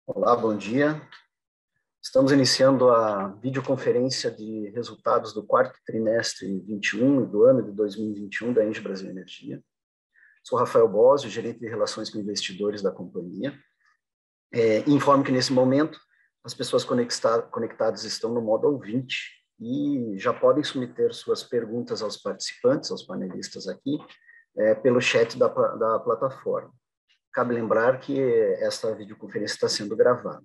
Olá, bom dia. Estamos iniciando a videoconferência de resultados do quarto trimestre 21 e do ano de 2021 da Engie Brasil Energia. Sou Rafael Bósio, gerente de relações com investidores da companhia. Informo que nesse momento as pessoas conectadas estão no modo ouvinte e já podem submeter suas perguntas aos participantes, aos panelistas aqui, pelo chat da plataforma. Cabe lembrar que esta videoconferência está sendo gravada.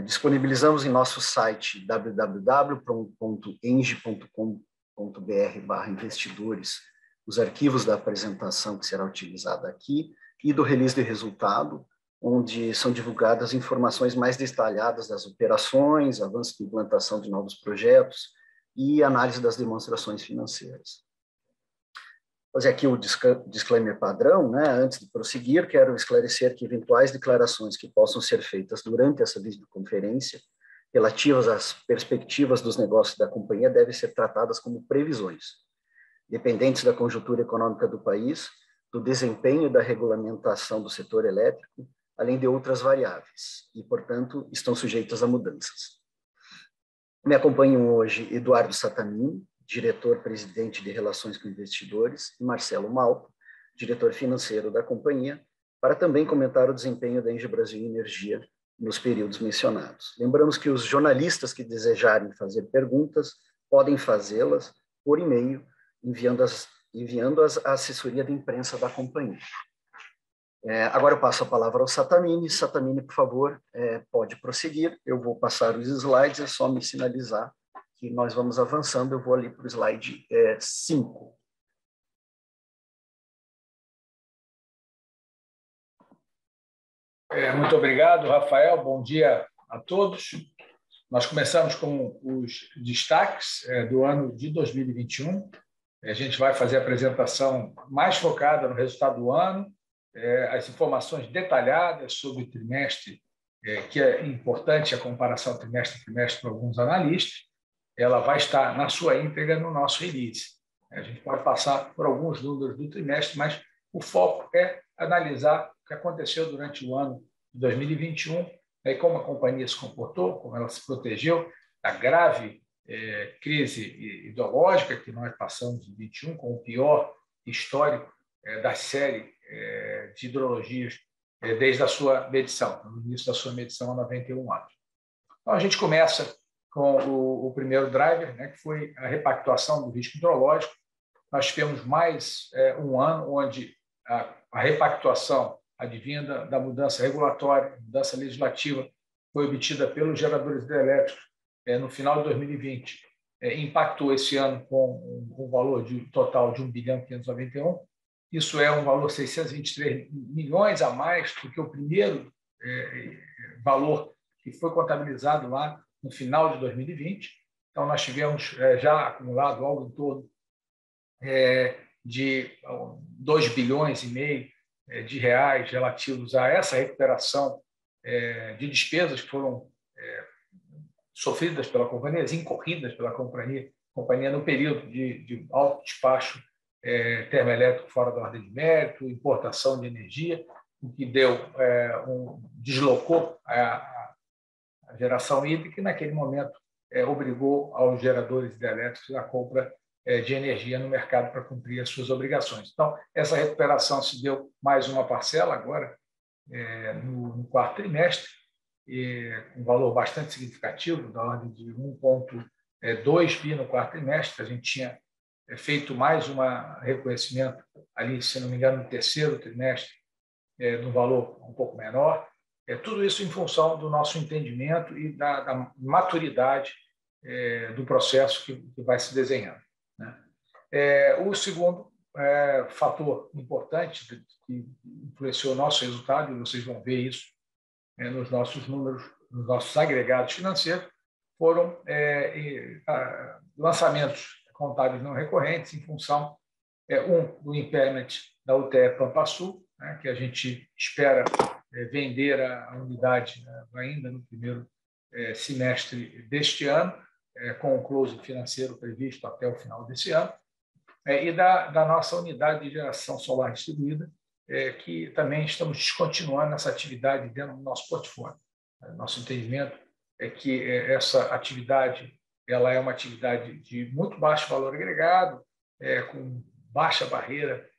Disponibilizamos em nosso site www.engie.com.br/investidores os arquivos da apresentação que será utilizada aqui e do release de resultado, onde são divulgadas informações mais detalhadas das operações, avanço de implantação de novos projetos e análise das demonstrações financeiras. Fazer aqui o disclaimer padrão, né? Antes de prosseguir, quero esclarecer que eventuais declarações que possam ser feitas durante essa videoconferência relativas às perspectivas dos negócios da companhia devem ser tratadas como previsões, dependentes da conjuntura econômica do país, do desempenho e da regulamentação do setor elétrico, além de outras variáveis, e, portanto, estão sujeitas a mudanças. Me acompanham hoje Eduardo Sattamini, diretor-presidente de Relações com Investidores, e Marcelo Malta, diretor financeiro da companhia, para também comentar o desempenho da Engie Brasil Energia nos períodos mencionados. Lembramos que os jornalistas que desejarem fazer perguntas podem fazê-las por e-mail, enviando-as à assessoria de imprensa da companhia. Agora eu passo a palavra ao Sattamini. Sattamini, por favor, pode prosseguir. Eu vou passar os slides, é só me sinalizar que nós vamos avançando. Eu vou ali para o slide 5. Muito obrigado, Rafael. Bom dia a todos. Nós começamos com os destaques do ano de 2021. A gente vai fazer a apresentação mais focada no resultado do ano, as informações detalhadas sobre o trimestre, que é importante a comparação trimestre a trimestre para alguns analistas. Ela vai estar na sua íntegra no nosso release. A gente pode passar por alguns números do trimestre, mas o foco é analisar o que aconteceu durante o ano de 2021, como a companhia se comportou, como ela se protegeu da grave crise hidrológica que nós passamos em 2021, com o pior histórico da série de hidrologias desde a sua medição, no início da sua medição há 91 anos. Então, a gente começa com o primeiro driver, que foi a repactuação do risco hidrológico. Nós tivemos mais um ano onde a repactuação advinda da mudança regulatória, mudança legislativa, foi obtida pelos geradores hidrelétricos no final de 2020. Impactou esse ano com um valor total de 1.591. Isso é um valor 623 milhões a mais do que o primeiro valor que foi contabilizado lá no final de 2020. Então, nós tivemos já acumulado algo em torno de 2,5 bilhões de reais relativos a essa recuperação de despesas que foram sofridas pela companhia, incorridas pela companhia no período de alto despacho termoelétrico fora da ordem de mérito, importação de energia, o que deslocou a geração hídrica e, naquele momento, obrigou aos geradores hidrelétricos a compra de energia no mercado para cumprir as suas obrigações. Então, essa recuperação se deu mais uma parcela agora, no quarto trimestre, com um valor bastante significativo, da ordem de 1,2 bi no quarto trimestre. A gente tinha feito mais um reconhecimento ali, se não me engano, no terceiro trimestre, no valor um pouco menor. Tudo isso em função do nosso entendimento e da maturidade do processo que vai se desenhando, né? O segundo fator importante que influenciou o nosso resultado, e vocês vão ver isso nos nossos números, nos nossos agregados financeiros, foram lançamentos contábeis não recorrentes em função do impairment da UTE Pampa Sul, que a gente espera vender a unidade ainda no primeiro semestre deste ano, com o close financeiro previsto até o final desse ano, e da nossa unidade de geração solar distribuída, que também estamos descontinuando essa atividade dentro do nosso portfólio. Nosso entendimento é que essa atividade ela é uma atividade de muito baixo valor agregado, com baixa barreira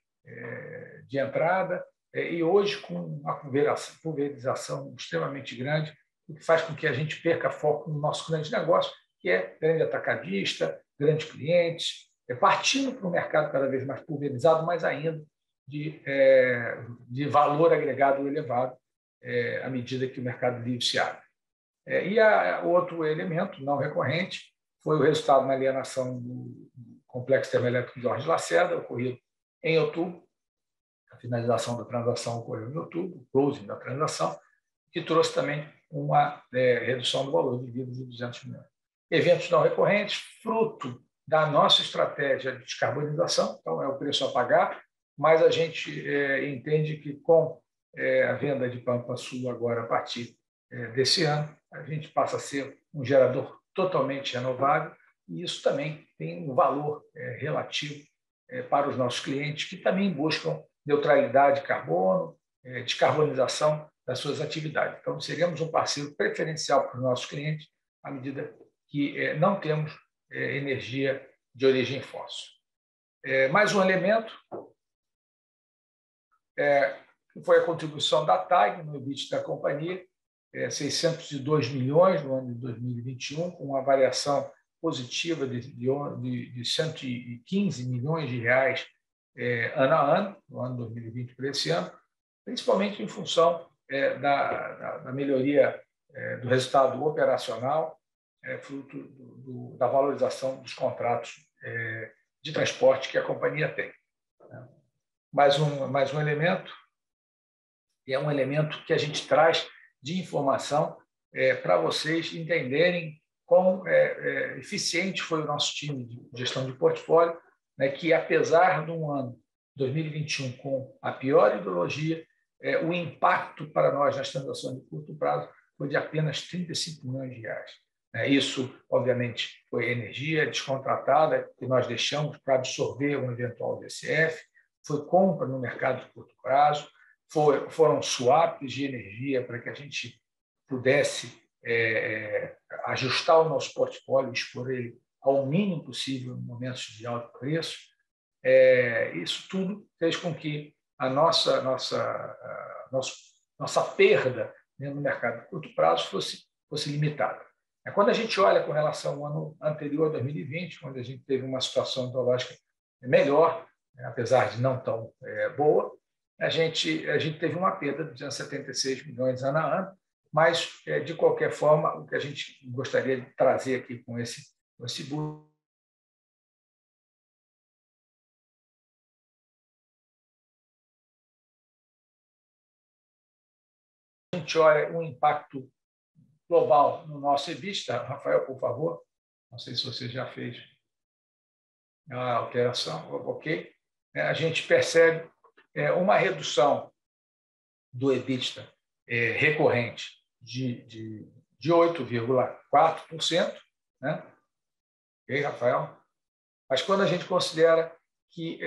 de entrada, e hoje com uma pulverização extremamente grande, o que faz com que a gente perca foco no nosso grande negócio, que é grande atacadista, grandes clientes, partindo para um mercado cada vez mais pulverizado, mas ainda de valor agregado elevado à medida que o mercado livre se abre. E outro elemento não recorrente foi o resultado na alienação do complexo termoelétrico Jorge Lacerda, ocorrido em outubro. A finalização da transação ocorreu em outubro, o closing da transação, que trouxe também uma redução do valor de dívida de 200 milhões. Eventos não recorrentes, fruto da nossa estratégia de descarbonização, então é o preço a pagar, mas a gente entende que com a venda de Pampa Sul agora a partir desse ano, a gente passa a ser um gerador totalmente renovável e isso também tem um valor relativo para os nossos clientes que também buscam neutralidade de carbono, descarbonização das suas atividades. Então, seremos um parceiro preferencial para os nossos clientes à medida que não temos energia de origem fóssil. Mais um elemento que foi a contribuição da TAG no EBITDA da companhia, 602 milhões no ano de 2021, com uma variação positiva de 115 milhões de reais ano a ano, no ano 2020 para esse ano, principalmente em função da melhoria do resultado operacional, fruto da valorização dos contratos de transporte que a companhia tem. Mais um elemento, e é um elemento que a gente traz de informação para vocês entenderem quão eficiente foi o nosso time de gestão de portfólio, né, que, apesar de um ano 2021 com a pior hidrologia, o impacto para nós nas transações de curto prazo foi de apenas 35 milhões de reais. Isso, obviamente, foi energia descontratada que nós deixamos para absorver um eventual DCF, foi compra no mercado de curto prazo, foram swaps de energia para que a gente pudesse ajustar o nosso portfólio e expor ele ao mínimo possível em momentos de alto preço. Isso tudo fez com que a nossa perda no mercado de curto prazo fosse limitada. Quando a gente olha com relação ao ano anterior, 2020, onde a gente teve uma situação hidrológica melhor, apesar de não tão boa, a gente teve uma perda de 276 milhões ano a ano, mas, de qualquer forma, o que a gente gostaria de trazer aqui com esse boost a gente olha um impacto global no nosso EBITDA. Rafael, por favor, não sei se você já fez a alteração, ok? A gente percebe uma redução do EBITDA recorrente de 8,4%, né? Ok, Rafael? Mas quando a gente considera que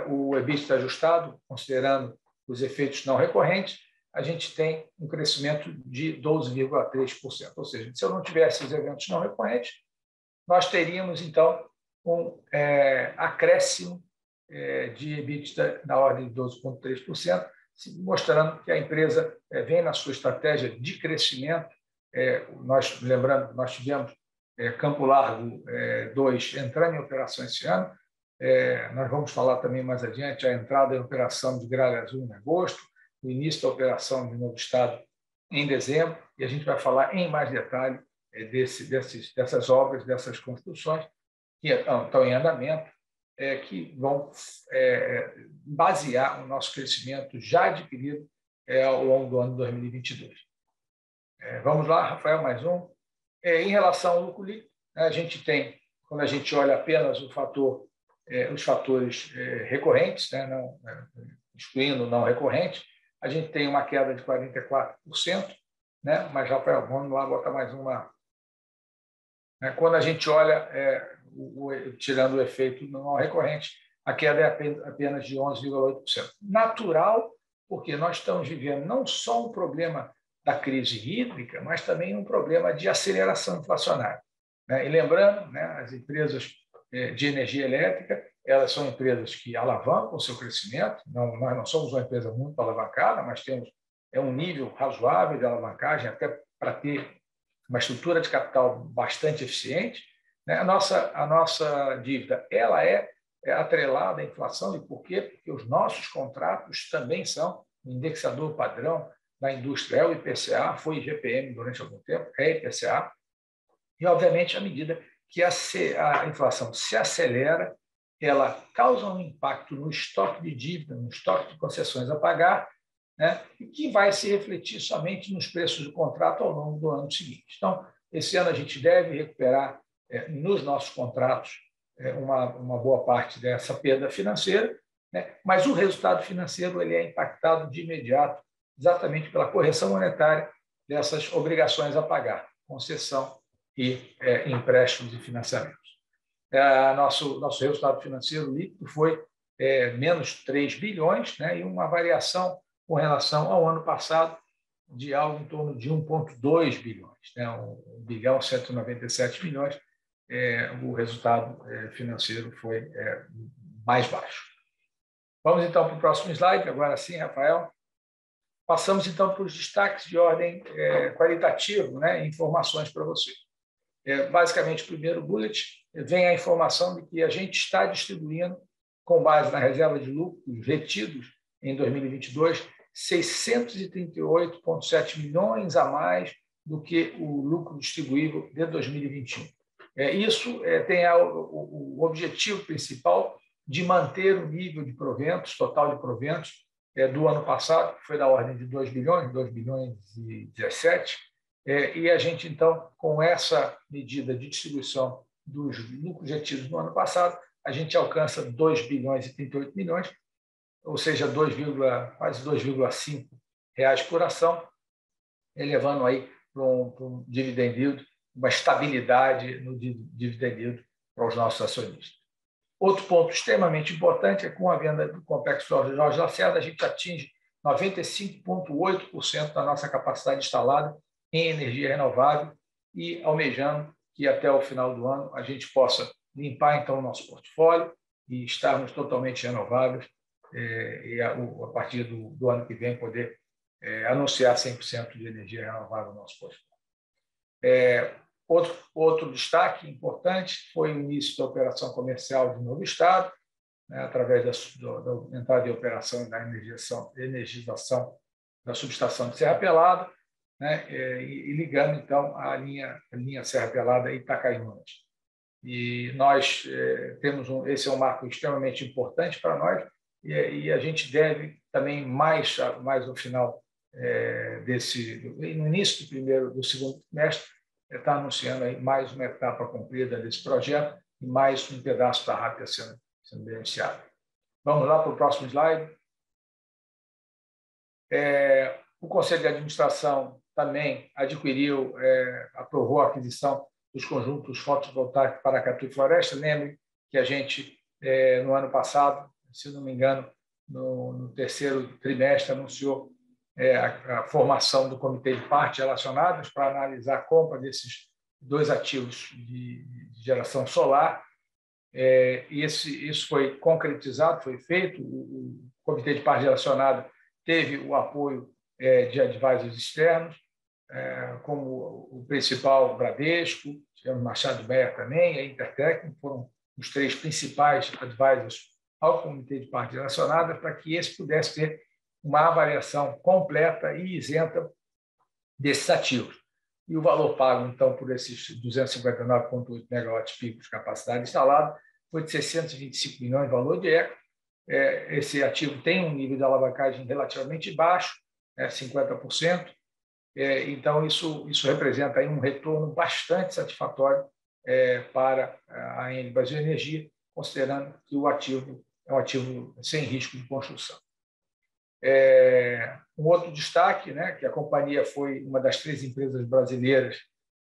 o EBITDA ajustado, considerando os efeitos não recorrentes, a gente tem um crescimento de 12,3%. Ou seja, se eu não tivesse os eventos não recorrentes, nós teríamos, então, um acréscimo de EBITDA na ordem de 12,3%, mostrando que a empresa vem na sua estratégia de crescimento. Lembrando, nós tivemos Campo Largo 2 entrando em operação esse ano. Nós vamos falar também mais adiante a entrada em operação de Gralha Azul em agosto, o início da operação de Novo Estado em dezembro, e a gente vai falar em mais detalhe dessas obras, dessas construções que estão em andamento, que vão basear o nosso crescimento já adquirido ao longo do ano de 2022. Vamos lá, Rafael, mais um. Em relação ao lucro líquido, a gente tem, quando a gente olha apenas os fatores recorrentes, né, excluindo não recorrentes, a gente tem uma queda de 44%, né? Mas, Rafael, vamos lá botar mais uma. Quando a gente olha, tirando o efeito não recorrente, a queda é apenas de 11,8%. Natural, porque nós estamos vivendo não só um problema da crise hídrica, mas também um problema de aceleração inflacionária. E lembrando, as empresas de energia elétrica, elas são empresas que alavancam o seu crescimento. Nós não somos uma empresa muito alavancada, mas temos um nível razoável de alavancagem, até para ter uma estrutura de capital bastante eficiente. A nossa dívida ela é atrelada à inflação. E por quê? Porque os nossos contratos também são um indexador padrão da indústria. É o IPCA, foi IGPM durante algum tempo, é IPCA. E, obviamente, à medida que a inflação se acelera, ela causa um impacto no estoque de dívida, no estoque de concessões a pagar, e que vai se refletir somente nos preços do contrato ao longo do ano seguinte. Então, esse ano a gente deve recuperar nos nossos contratos uma boa parte dessa perda financeira, mas o resultado financeiro ele é impactado de imediato exatamente pela correção monetária dessas obrigações a pagar, concessão e empréstimos e financiamentos. Nosso resultado financeiro líquido foi menos 3 bilhões, e uma variação com relação ao ano passado de algo em torno de 1,2 bilhões, 1 bilhão 197 milhões. O resultado financeiro foi mais baixo. Vamos, então, para o próximo slide. Agora sim, Rafael. Passamos, então, para os destaques de ordem qualitativa, informações para você. Basicamente, o primeiro bullet vem a informação de que a gente está distribuindo, com base na reserva de lucros retidos em 2022, 638,7 milhões a mais do que o lucro distribuível de 2021. Isso tem o objetivo principal de manter o nível de proventos, total de proventos, do ano passado, que foi da ordem de 2 bilhões e 17, e a gente, então, com essa medida de distribuição dos lucros retidos no ano passado, a gente alcança 2 bilhões e 38 milhões, ou seja, quase 2,5 reais por ação, elevando aí para um dividend yield, uma estabilidade no dividend yield para os nossos acionistas. Outro ponto extremamente importante é que com a venda do Complexo Jorge Lacerda, a gente atinge 95,8% da nossa capacidade instalada em energia renovável e almejando que até o final do ano a gente possa limpar então o nosso portfólio e estarmos totalmente renováveis e a partir do ano que vem poder anunciar 100% de energia renovável no nosso portfólio. Outro destaque importante foi o início da operação comercial de Novo Estado, através da entrada em operação e da energização da subestação de Serra Pelada, e ligando, então, a linha Serra Pelada e Itacaiunas. E nós temos esse é um marco extremamente importante para nós, e a gente deve também, mais no final no início do segundo trimestre, está anunciando aí mais uma etapa cumprida desse projeto e mais um pedaço da rápida sendo beneficiado. Vamos lá para o próximo slide. O Conselho de Administração também aprovou a aquisição dos conjuntos fotovoltaicos Paracatu e Floresta. Lembre que a gente, no ano passado, se não me engano, no terceiro trimestre, anunciou a formação do Comitê de Partes Relacionadas para analisar a compra desses 2 ativos de geração solar. Isso foi concretizado, foi feito. O Comitê de Partes Relacionadas teve o apoio de advisors externos, como o principal Bradesco, tivemos Machado Meyer também, a Intertec, foram os 3 principais advisors ao Comitê de Partes Relacionadas, para que esse pudesse ter uma avaliação completa e isenta desses ativos. E o valor pago, então, por esses 259,8 megawatts-pico de capacidade instalada foi de 625 milhões de valor de equity. Esse ativo tem um nível de alavancagem relativamente baixo, 50%. Então, isso representa aí um retorno bastante satisfatório para a ANEEL Brasil Energia, considerando que o ativo é um ativo sem risco de construção. Um outro destaque, que a companhia foi uma das 3 empresas brasileiras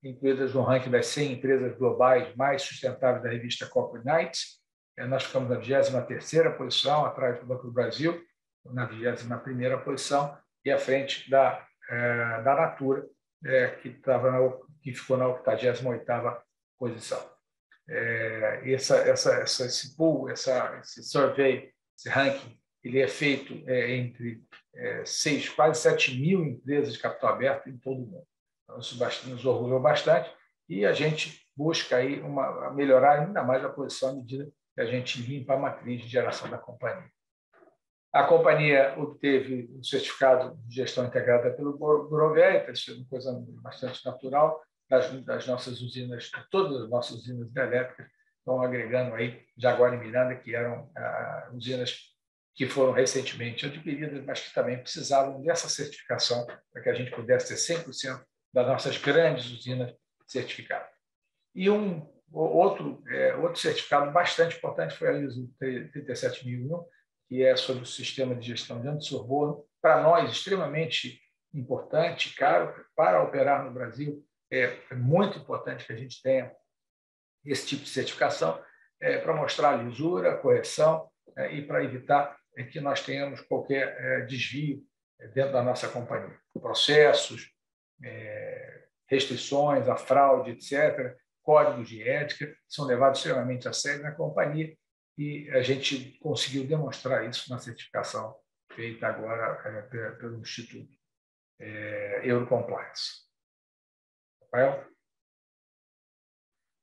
incluídas no ranking das 100 empresas globais mais sustentáveis da revista Corporate Knights. Nós ficamos na 23ª posição, atrás do Banco do Brasil, na 21ª posição, e à frente da Natura, que ficou na 88ª posição. Esse pool, esse survey, esse ranking, ele é feito entre quase 7 mil empresas de capital aberto em todo o mundo. Então, isso nos orgulhou bastante e a gente busca aí melhorar ainda mais a posição à medida que a gente limpa a matriz de geração da companhia. A companhia obteve um certificado de gestão integrada pelo Bureau Veritas, isso é uma coisa bastante natural, das nossas usinas, todas as nossas usinas hidrelétricas estão agregando aí Jaguara e Miranda, que eram usinas que foram recentemente adquiridas, mas que também precisavam dessa certificação para que a gente pudesse ter 100% das nossas grandes usinas certificadas. E outro certificado bastante importante foi a ISO 37001, que é sobre o sistema de gestão de antissuborno, para nós extremamente importante, caro, para operar no Brasil. É muito importante que a gente tenha esse tipo de certificação para mostrar a lisura, a correção e para evitar que nós tenhamos qualquer desvio dentro da nossa companhia. Processos, restrições, a fraude, etc., códigos de ética são levados extremamente a sério na companhia e a gente conseguiu demonstrar isso na certificação feita agora pelo Instituto Eurocompliance. Rafael?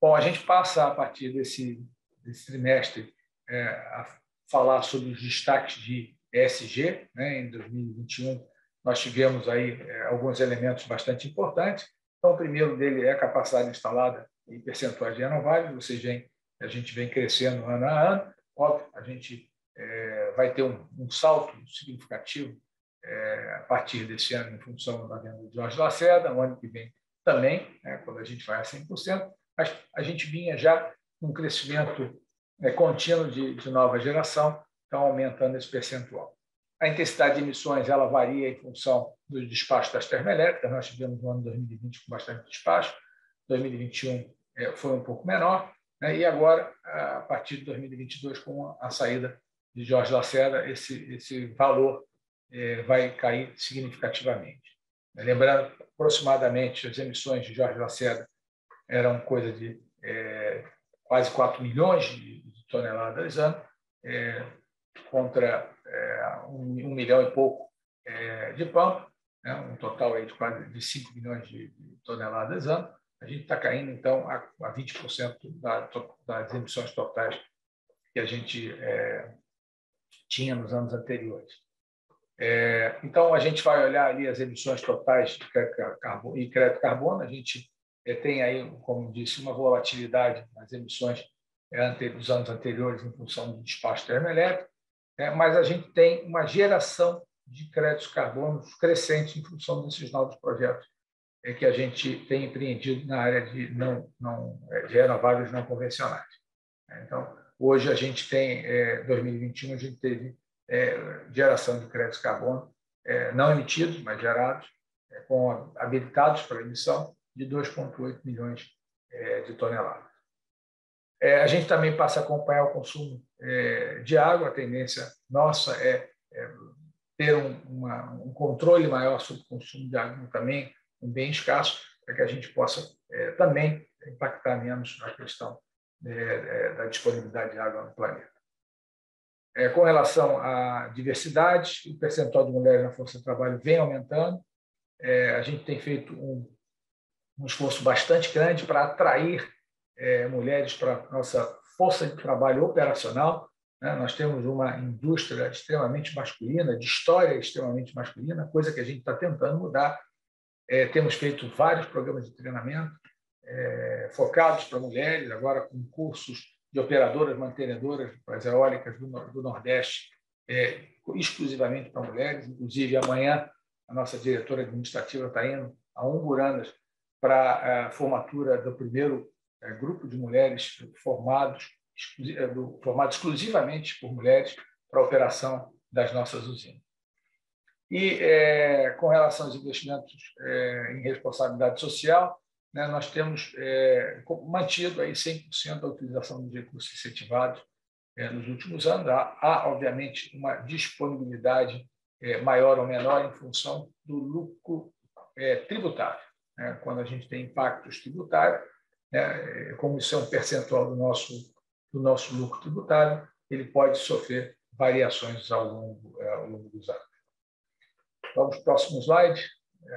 Bom, a gente passa, a partir desse trimestre, a falar sobre os destaques de ESG. Em 2021, nós tivemos aí alguns elementos bastante importantes. Então, o primeiro dele é a capacidade instalada em percentuais de renováveis, ou seja, a gente vem crescendo ano a ano. Óbvio, a gente vai ter um salto significativo a partir desse ano, em função da venda de Jorge Lacerda, no ano que vem também, quando a gente vai a 100%, mas a gente vinha já com um crescimento contínuo de nova geração, então aumentando esse percentual. A intensidade de emissões ela varia em função do despacho das termoelétricas. Nós tivemos no ano 2020 com bastante despacho, 2021 foi um pouco menor, e agora, a partir de 2022, com a saída de Jorge Lacerda, esse valor vai cair significativamente. Lembrando, aproximadamente, as emissões de Jorge Lacerda eram coisa de quase 4 milhões de toneladas ano, contra 1 milhão e pouco de pampa, um total aí de quase de 5 milhões de toneladas ano. A gente está caindo, então, a 20% das emissões totais que a gente tinha nos anos anteriores. Então, a gente vai olhar ali as emissões totais de crédito carbono. A gente tem aí, como disse, uma volatilidade nas emissões dos anos anteriores em função do despacho termoelétrico, mas a gente tem uma geração de créditos carbono crescente em função desses novos projetos que a gente tem empreendido na área de renováveis não convencionais. Então, hoje a gente tem, 2021, a gente teve geração de créditos carbono não emitidos, mas gerados, habilitados para emissão, de 2,8 milhões de toneladas. A gente também passa a acompanhar o consumo de água. A tendência nossa é ter um controle maior sobre o consumo de água, também um bem escasso, para que a gente possa também impactar menos na questão da disponibilidade de água no planeta. Com relação à diversidade, o percentual de mulheres na força de trabalho vem aumentando. A gente tem feito um esforço bastante grande para atrair mulheres para a nossa força de trabalho operacional. Nós temos uma indústria extremamente masculina, de história extremamente masculina, coisa que a gente está tentando mudar. Temos feito vários programas de treinamento focados para mulheres, agora com cursos de operadoras mantenedoras para as eólicas do Nordeste, exclusivamente para mulheres. Inclusive, amanhã, a nossa diretora administrativa está indo a Umburanas para a formatura do primeiro grupo de mulheres formado exclusivamente por mulheres para a operação das nossas usinas. E, com relação aos investimentos em responsabilidade social, nós temos mantido aí 100% da utilização dos recursos incentivados nos últimos anos. Há, obviamente, uma disponibilidade maior ou menor em função do lucro tributário. Né? Quando a gente tem impactos tributários, como isso é um percentual do nosso lucro tributário, ele pode sofrer variações ao longo dos anos. Vamos para o próximo slide,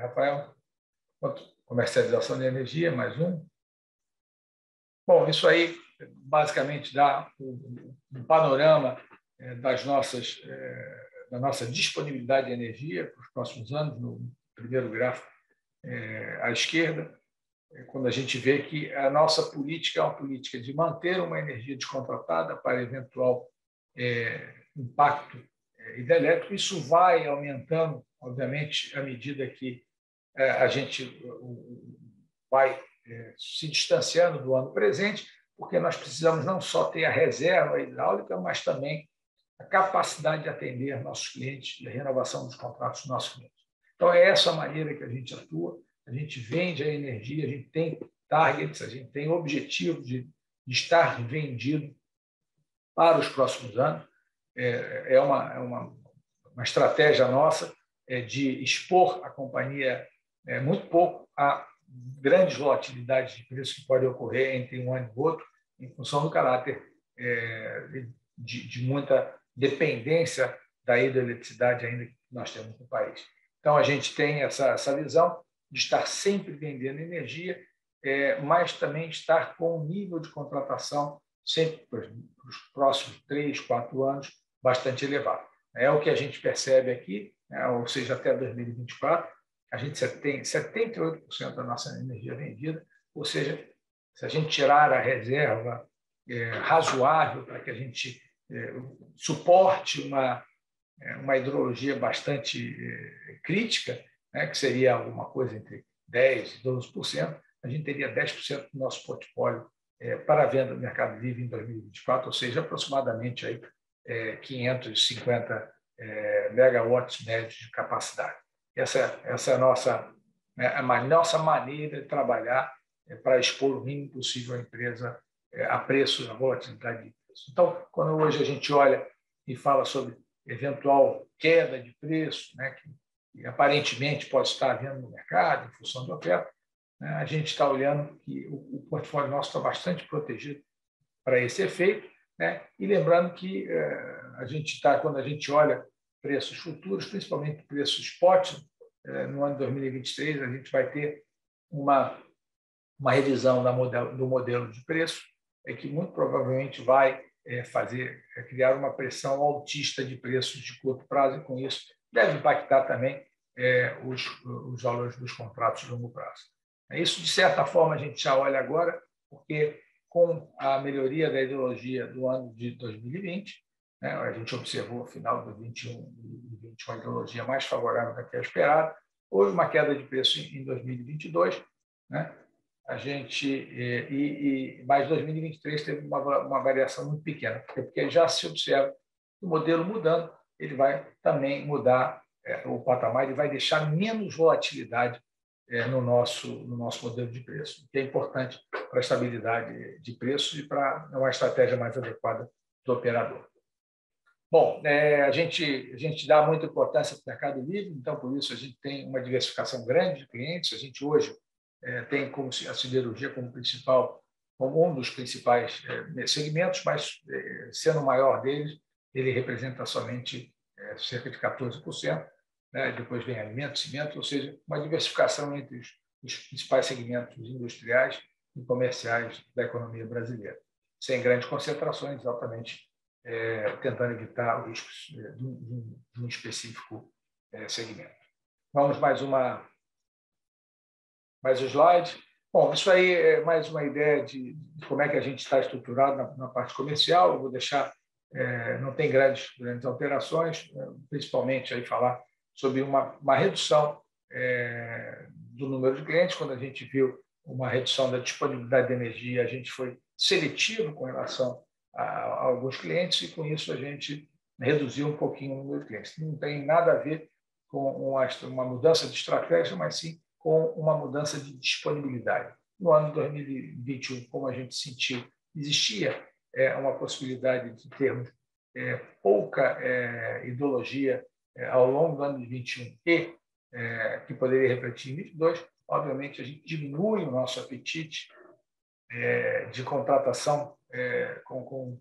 Rafael. Comercialização de energia, mais um. Bom, isso aí basicamente dá um panorama da nossa disponibilidade de energia para os próximos anos, no primeiro gráfico à esquerda, quando a gente vê que a nossa política é uma política de manter uma energia descontratada para eventual impacto hidrelétrico. Isso vai aumentando, obviamente, à medida que a gente vai se distanciando do ano presente, porque nós precisamos não só ter a reserva hidráulica, mas também a capacidade de atender nossos clientes e a renovação dos contratos dos nossos clientes. Então, é essa a maneira que a gente atua, a gente vende a energia, a gente tem targets, a gente tem objetivos de estar vendido para os próximos anos. É uma estratégia nossa de expor a companhia muito pouco a grandes volatilidades de preço que podem ocorrer entre um ano e outro, em função do caráter de muita dependência da hidroeletricidade ainda que nós temos no país. Então, a gente tem essa visão de estar sempre vendendo energia, mas também estar com um nível de contratação sempre para os próximos 3, 4 anos bastante elevado. É o que a gente percebe aqui, ou seja, até 2024, a gente tem 78% da nossa energia vendida, ou seja, se a gente tirar a reserva razoável para que a gente suporte uma hidrologia bastante crítica, que seria alguma coisa entre 10% e 12%, a gente teria 10% do nosso portfólio para venda no Mercado Livre em 2024, ou seja, aproximadamente aí, 550 megawatts médios de capacidade. Essa é a nossa maneira de trabalhar para expor o mínimo possível a empresa a preço, a volatilidade de preço. Então, quando hoje a gente olha e fala sobre eventual queda de preço, que aparentemente pode estar havendo no mercado, em função da oferta, a gente está olhando que o portfólio nosso está bastante protegido para esse efeito, e lembrando que quando a gente olha preços futuros, principalmente preços spot, no ano de 2023, a gente vai ter uma revisão do modelo de preço, que muito provavelmente vai criar uma pressão altista de preços de curto prazo, e com isso deve impactar também os valores dos contratos de longo prazo. Isso, de certa forma, a gente já olha agora, porque com a melhoria da hidrologia do ano de 2020, a gente observou, no final de 2021, a hidrologia mais favorável do que a esperada. Houve uma queda de preço em 2022, mas 2023 teve uma variação muito pequena, porque já se observa o modelo mudando, ele vai também mudar o patamar, ele vai deixar menos volatilidade no nosso modelo de preço, o que é importante para a estabilidade de preços e para uma estratégia mais adequada do operador. Bom, a gente dá muita importância para o Mercado Livre, então, por isso, a gente tem uma diversificação grande de clientes. A gente hoje tem como a siderurgia como um dos principais segmentos, mas, sendo o maior deles, ele representa somente cerca de 14%. Depois vem alimentos, cimentos, ou seja, uma diversificação entre os principais segmentos industriais e comerciais da economia brasileira, sem grandes concentrações, altamente tentando evitar os riscos de um específico segmento. Vamos mais um slide. Bom, isso aí é mais uma ideia de como é que a gente está estruturado na parte comercial. Eu vou deixar, não tem grandes alterações, principalmente aí falar sobre uma redução do número de clientes. Quando a gente viu uma redução da disponibilidade de energia, a gente foi seletivo com relação a alguns clientes, e com isso a gente reduziu um pouquinho o número de clientes. Não tem nada a ver com uma mudança de estratégia, mas sim com uma mudança de disponibilidade. No ano de 2021, como a gente sentiu, existia uma possibilidade de termos pouca hidrologia ao longo do ano de 21 e que poderia refletir em 22, obviamente a gente diminui o nosso apetite de contratação com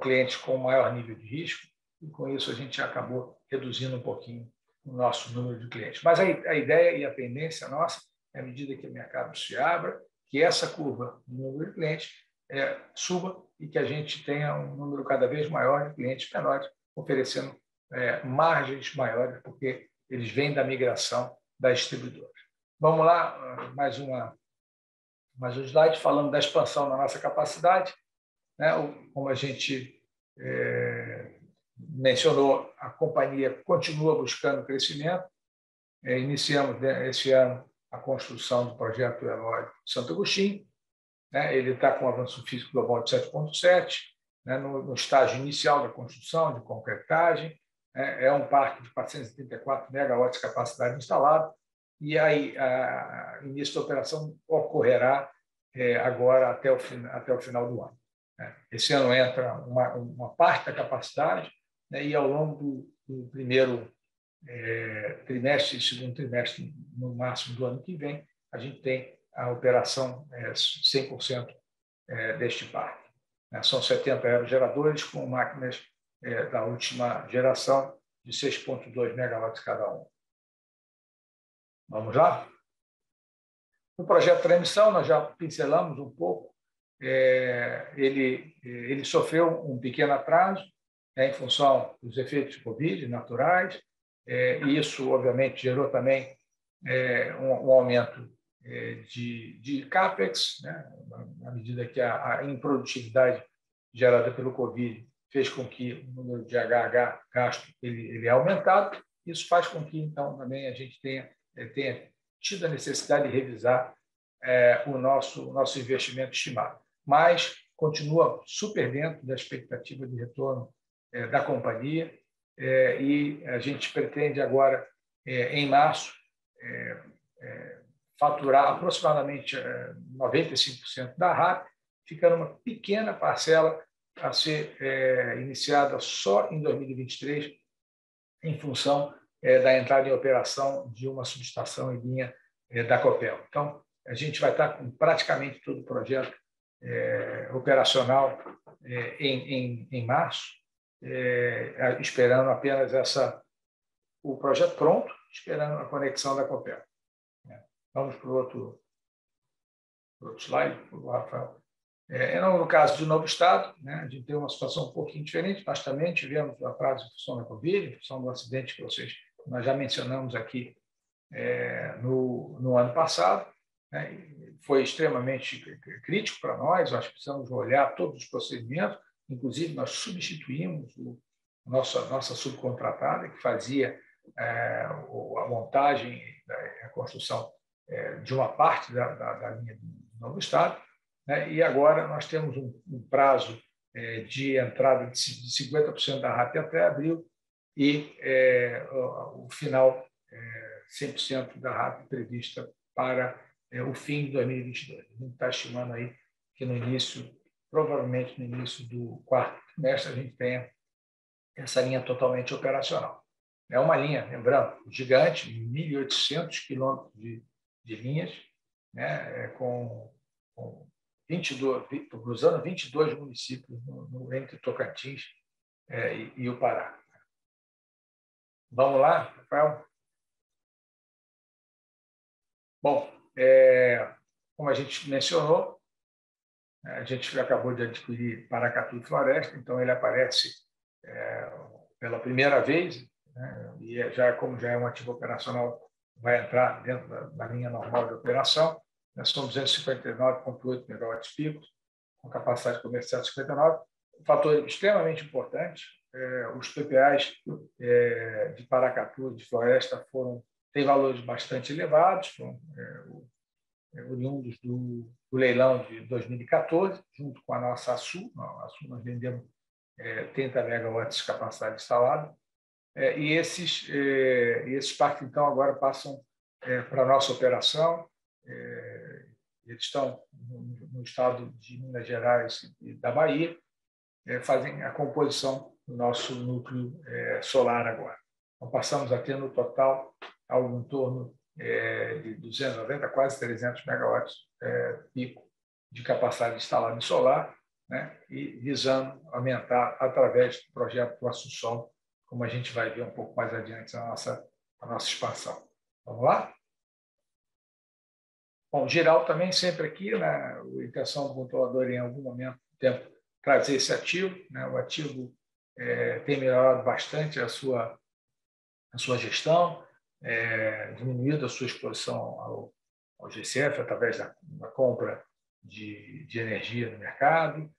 clientes com maior nível de risco, e com isso a gente acabou reduzindo um pouquinho o nosso número de clientes. Mas a ideia e a tendência nossa, à medida que o mercado se abra, que essa curva do número de clientes suba e que a gente tenha um número cada vez maior de clientes menores, oferecendo margens maiores, porque eles vêm da migração das distribuidoras. Vamos lá, mais um slide falando da expansão da nossa capacidade. Né? Como a gente mencionou, a companhia continua buscando crescimento. Iniciamos esse ano a construção do projeto Eloy Santo Agostinho. Ele está com um avanço físico global de 7,7, no estágio inicial da construção, de concretagem. É um parque de 434 megawatts de capacidade instalada, e aí o início da operação ocorrerá agora até o final do ano. Esse ano entra uma parte da capacidade, e ao longo do primeiro trimestre e segundo trimestre, no máximo do ano que vem, a gente tem a operação 100% deste parque. São 70 aerogeradores com máquinas da última geração de 6,2 megawatts cada um. Vamos lá? O projeto de transmissão, nós já pincelamos um pouco. Ele sofreu um pequeno atraso em função dos efeitos de Covid naturais, e isso, obviamente, gerou também um aumento de CAPEX, à medida que a improdutividade gerada pelo Covid fez com que o número de HH gasto ele é aumentado. Isso faz com que, então, também a gente tenha tido a necessidade de revisar o nosso investimento estimado. Mas continua super dentro da expectativa de retorno da companhia, e a gente pretende agora, em março, faturar aproximadamente 95% da RAP, ficando uma pequena parcela a ser iniciada só em 2023, em função da entrada em operação de uma subestação em linha da Copel. Então, a gente vai estar com praticamente todo o projeto operacional em março, esperando apenas o projeto pronto, esperando a conexão da Copel. Vamos para o outro slide, por favor, Rafael. No caso do novo Estado, a gente tem uma situação um pouquinho diferente. Nós também tivemos atraso em função da Covid, em função do acidente que nós já mencionamos aqui no ano passado. Foi extremamente crítico para nós. Nós precisamos olhar todos os procedimentos. Inclusive, nós substituímos a nossa subcontratada, que fazia a montagem, a construção de uma parte da linha do novo Estado. E agora nós temos um prazo de entrada de 50% da RAP até abril e o final 100% da RAP prevista para o fim de 2022. A gente está estimando aí que provavelmente no início do quarto trimestre, a gente tenha essa linha totalmente operacional. É uma linha, lembrando, gigante, 1.800 quilômetros de linhas, cruzando 22 municípios entre Tocantins e o Pará. Vamos lá, Rafael? Bom, como a gente mencionou, a gente acabou de adquirir Paracatu Floresta, então ele aparece pela primeira vez, e como já é um ativo operacional, vai entrar dentro da linha normal de operação. São 259,8 megawatts picos, com capacidade comercial de 59. Um fator extremamente importante, os PPAs de Paracatu de Floresta têm valores bastante elevados, foram oriundos do leilão de 2014, junto com a nossa ASU. A ASU nós vendemos 30 megawatts de capacidade instalada, e esses parques, então, agora passam para a nossa operação. Eles estão no estado de Minas Gerais e da Bahia, fazem a composição do nosso núcleo solar agora. Então, passamos a ter no total algo em torno de 290, quase 300 megawatts pico de capacidade instalada em solar, né, e visando aumentar através do projeto do Açu Sol, como a gente vai ver um pouco mais adiante a nossa expansão. Vamos lá? Bom, geral também sempre aqui, né, a intenção do controlador em algum momento do tempo trazer esse ativo, né, o ativo tem melhorado bastante a sua gestão, diminuído a sua exposição ao GCF através da compra de energia no mercado,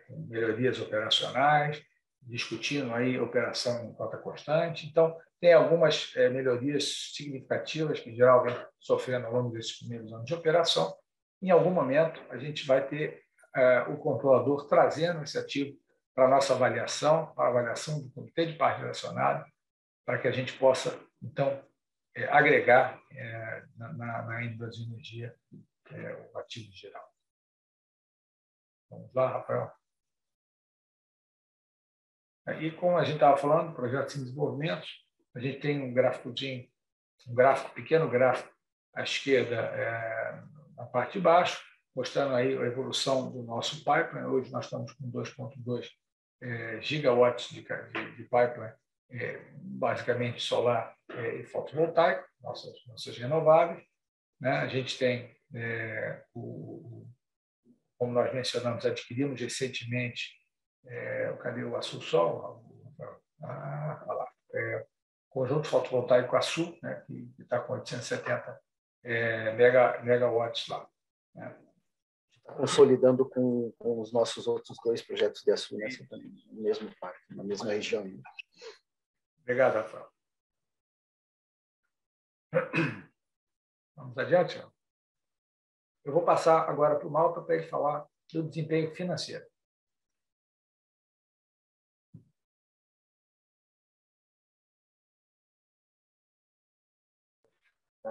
com melhorias operacionais, discutindo aí operação em cota constante. Então, tem algumas melhorias significativas que, em geral, vem sofrendo ao longo desses primeiros anos de operação. Em algum momento, a gente vai ter o controlador trazendo esse ativo para a nossa avaliação, para a avaliação do Comitê de Parque Relacionado, para que a gente possa, então, agregar na Índice de Energia o ativo geral. Vamos lá, Rafael. E como a gente estava falando, projetos em desenvolvimento, a gente tem um gráficozinho, pequeno gráfico à esquerda na parte de baixo, mostrando aí a evolução do nosso pipeline. Hoje nós estamos com 2,2 gigawatts de pipeline, basicamente solar e fotovoltaico, nossas renováveis, né? A gente tem, como nós mencionamos, adquirimos recentemente, cadê o Açu Sol? Conjunto fotovoltaico Açu, né, que está com 870 megawatts lá, né? Consolidando com os nossos outros 2 projetos de Açu no mesmo parque, na mesma região. Obrigado, Rafael. Vamos adiante? Eu vou passar agora para o Malta para ele falar do desempenho financeiro.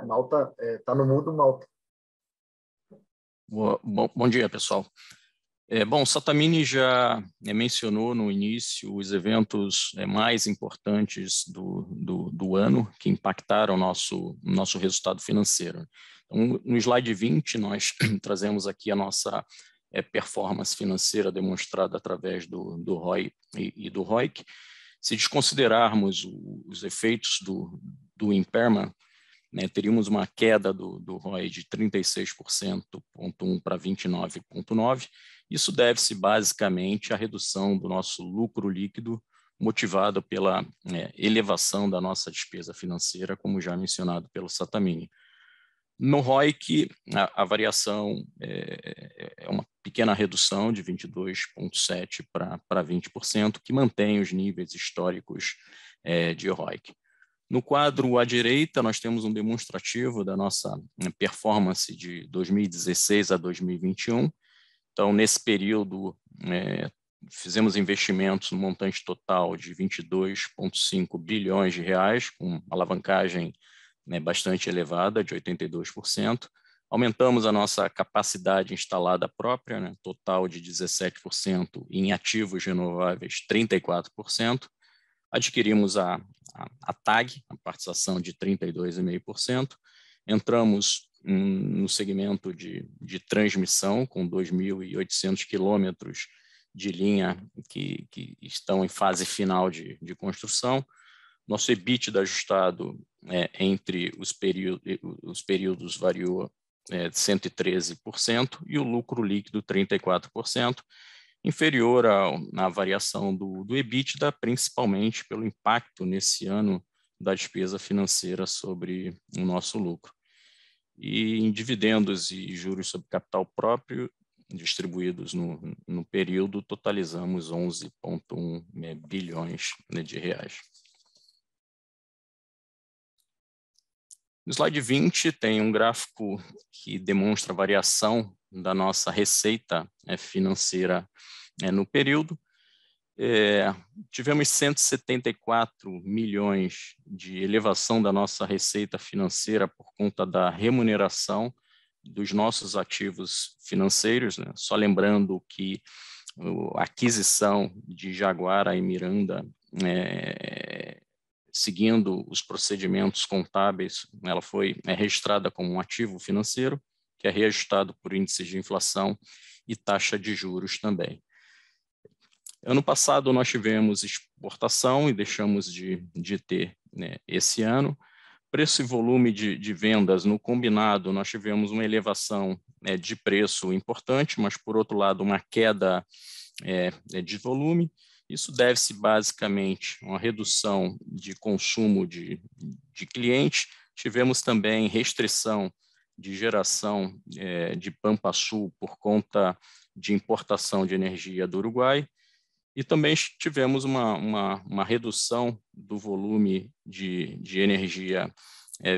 Malta, está no mudo, Malta. Bom dia, pessoal. Bom, o Sattamini já mencionou no início os eventos mais importantes do ano que impactaram o nosso resultado financeiro. Então, no slide 20, nós trazemos aqui a nossa performance financeira demonstrada através do ROI e do ROIC. Se desconsiderarmos os efeitos do impairment, né, teríamos uma queda do ROI de 36,1 para 29,9. Isso deve-se basicamente à redução do nosso lucro líquido, motivado pela elevação da nossa despesa financeira, como já mencionado pelo Sattamini. No ROIC, a variação é uma pequena redução de 22,7 para 20%, que mantém os níveis históricos de ROIC. No quadro à direita, nós temos um demonstrativo da nossa performance de 2016 a 2021. Então, nesse período, fizemos investimentos no montante total de 22,5 bilhões de reais, com alavancagem bastante elevada, de 82%. Aumentamos a nossa capacidade instalada própria, total de 17%, e em ativos renováveis, 34%. Adquirimos a TAG, a participação de 32,5%. Entramos no segmento de transmissão, com 2.800 quilômetros de linha que estão em fase final de construção. Nosso EBITDA ajustado entre os períodos variou de 113% e o lucro líquido 34%, inferior na variação do EBITDA, principalmente pelo impacto nesse ano da despesa financeira sobre o nosso lucro. E em dividendos e juros sobre capital próprio, distribuídos no período, totalizamos 11,1 bilhões de reais. No slide 20 tem um gráfico que demonstra a variação da nossa receita financeira no período. Tivemos 174 milhões de elevação da nossa receita financeira por conta da remuneração dos nossos ativos financeiros, né? Só lembrando que a aquisição de Jaguara e Miranda, seguindo os procedimentos contábeis, ela foi registrada como um ativo financeiro, que é reajustado por índices de inflação e taxa de juros também. Ano passado, nós tivemos exportação e deixamos de ter, né, esse ano. Preço e volume de vendas no combinado, nós tivemos uma elevação de preço importante, mas, por outro lado, uma queda de volume. Isso deve-se basicamente a uma redução de consumo de cliente. Tivemos também restrição de geração de Pampa Sul por conta de importação de energia do Uruguai. E também tivemos uma redução do volume de energia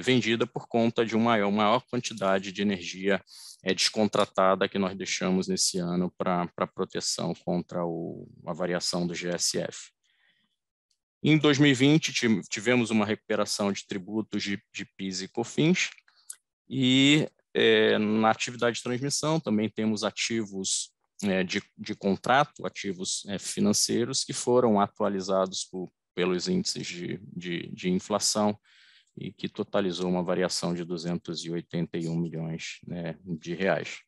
vendida por conta de uma maior quantidade de energia descontratada que nós deixamos nesse ano para proteção contra a variação do GSF. Em 2020, tivemos uma recuperação de tributos de PIS e COFINS, e na atividade de transmissão também temos ativos de contrato, ativos financeiros, que foram atualizados pelos índices de inflação e que totalizou uma variação de 281 milhões, né, de reais.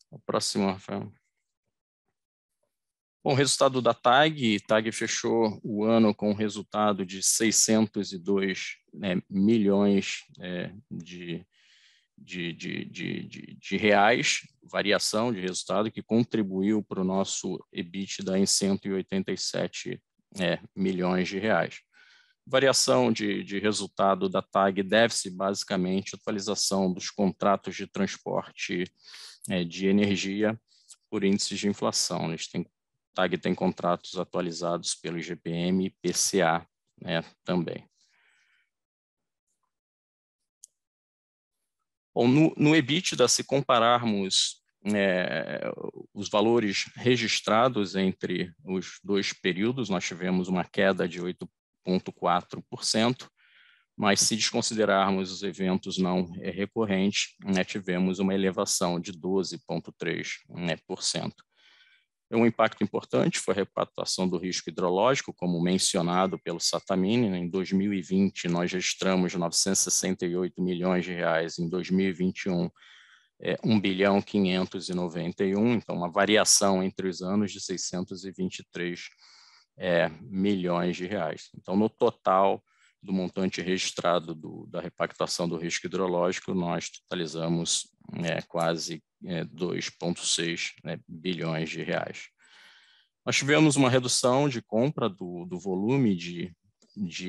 O próximo, Rafael. Bom, o resultado da TAG fechou o ano com um resultado de 602 milhões de reais, variação de resultado que contribuiu para o nosso EBITDA em 187 milhões de reais. Variação de resultado da TAG deve-se basicamente à atualização dos contratos de transporte de energia por índices de inflação. TAG tem contratos atualizados pelo IGPM e PCA, né, também. Bom, no EBITDA, se compararmos os valores registrados entre os dois períodos, nós tivemos uma queda de 8,4%, mas se desconsiderarmos os eventos não recorrentes, tivemos uma elevação de 12,3%. Um impacto importante foi a repactuação do risco hidrológico, como mencionado pelo Sattamini. Em 2020, nós registramos 968 milhões de reais, em 2021, 1.591, então uma variação entre os anos de 623 milhões de reais. Então, no total do montante registrado da repactuação do risco hidrológico, nós totalizamos quase 2,6 bilhões de reais. Nós tivemos uma redução de compra do volume de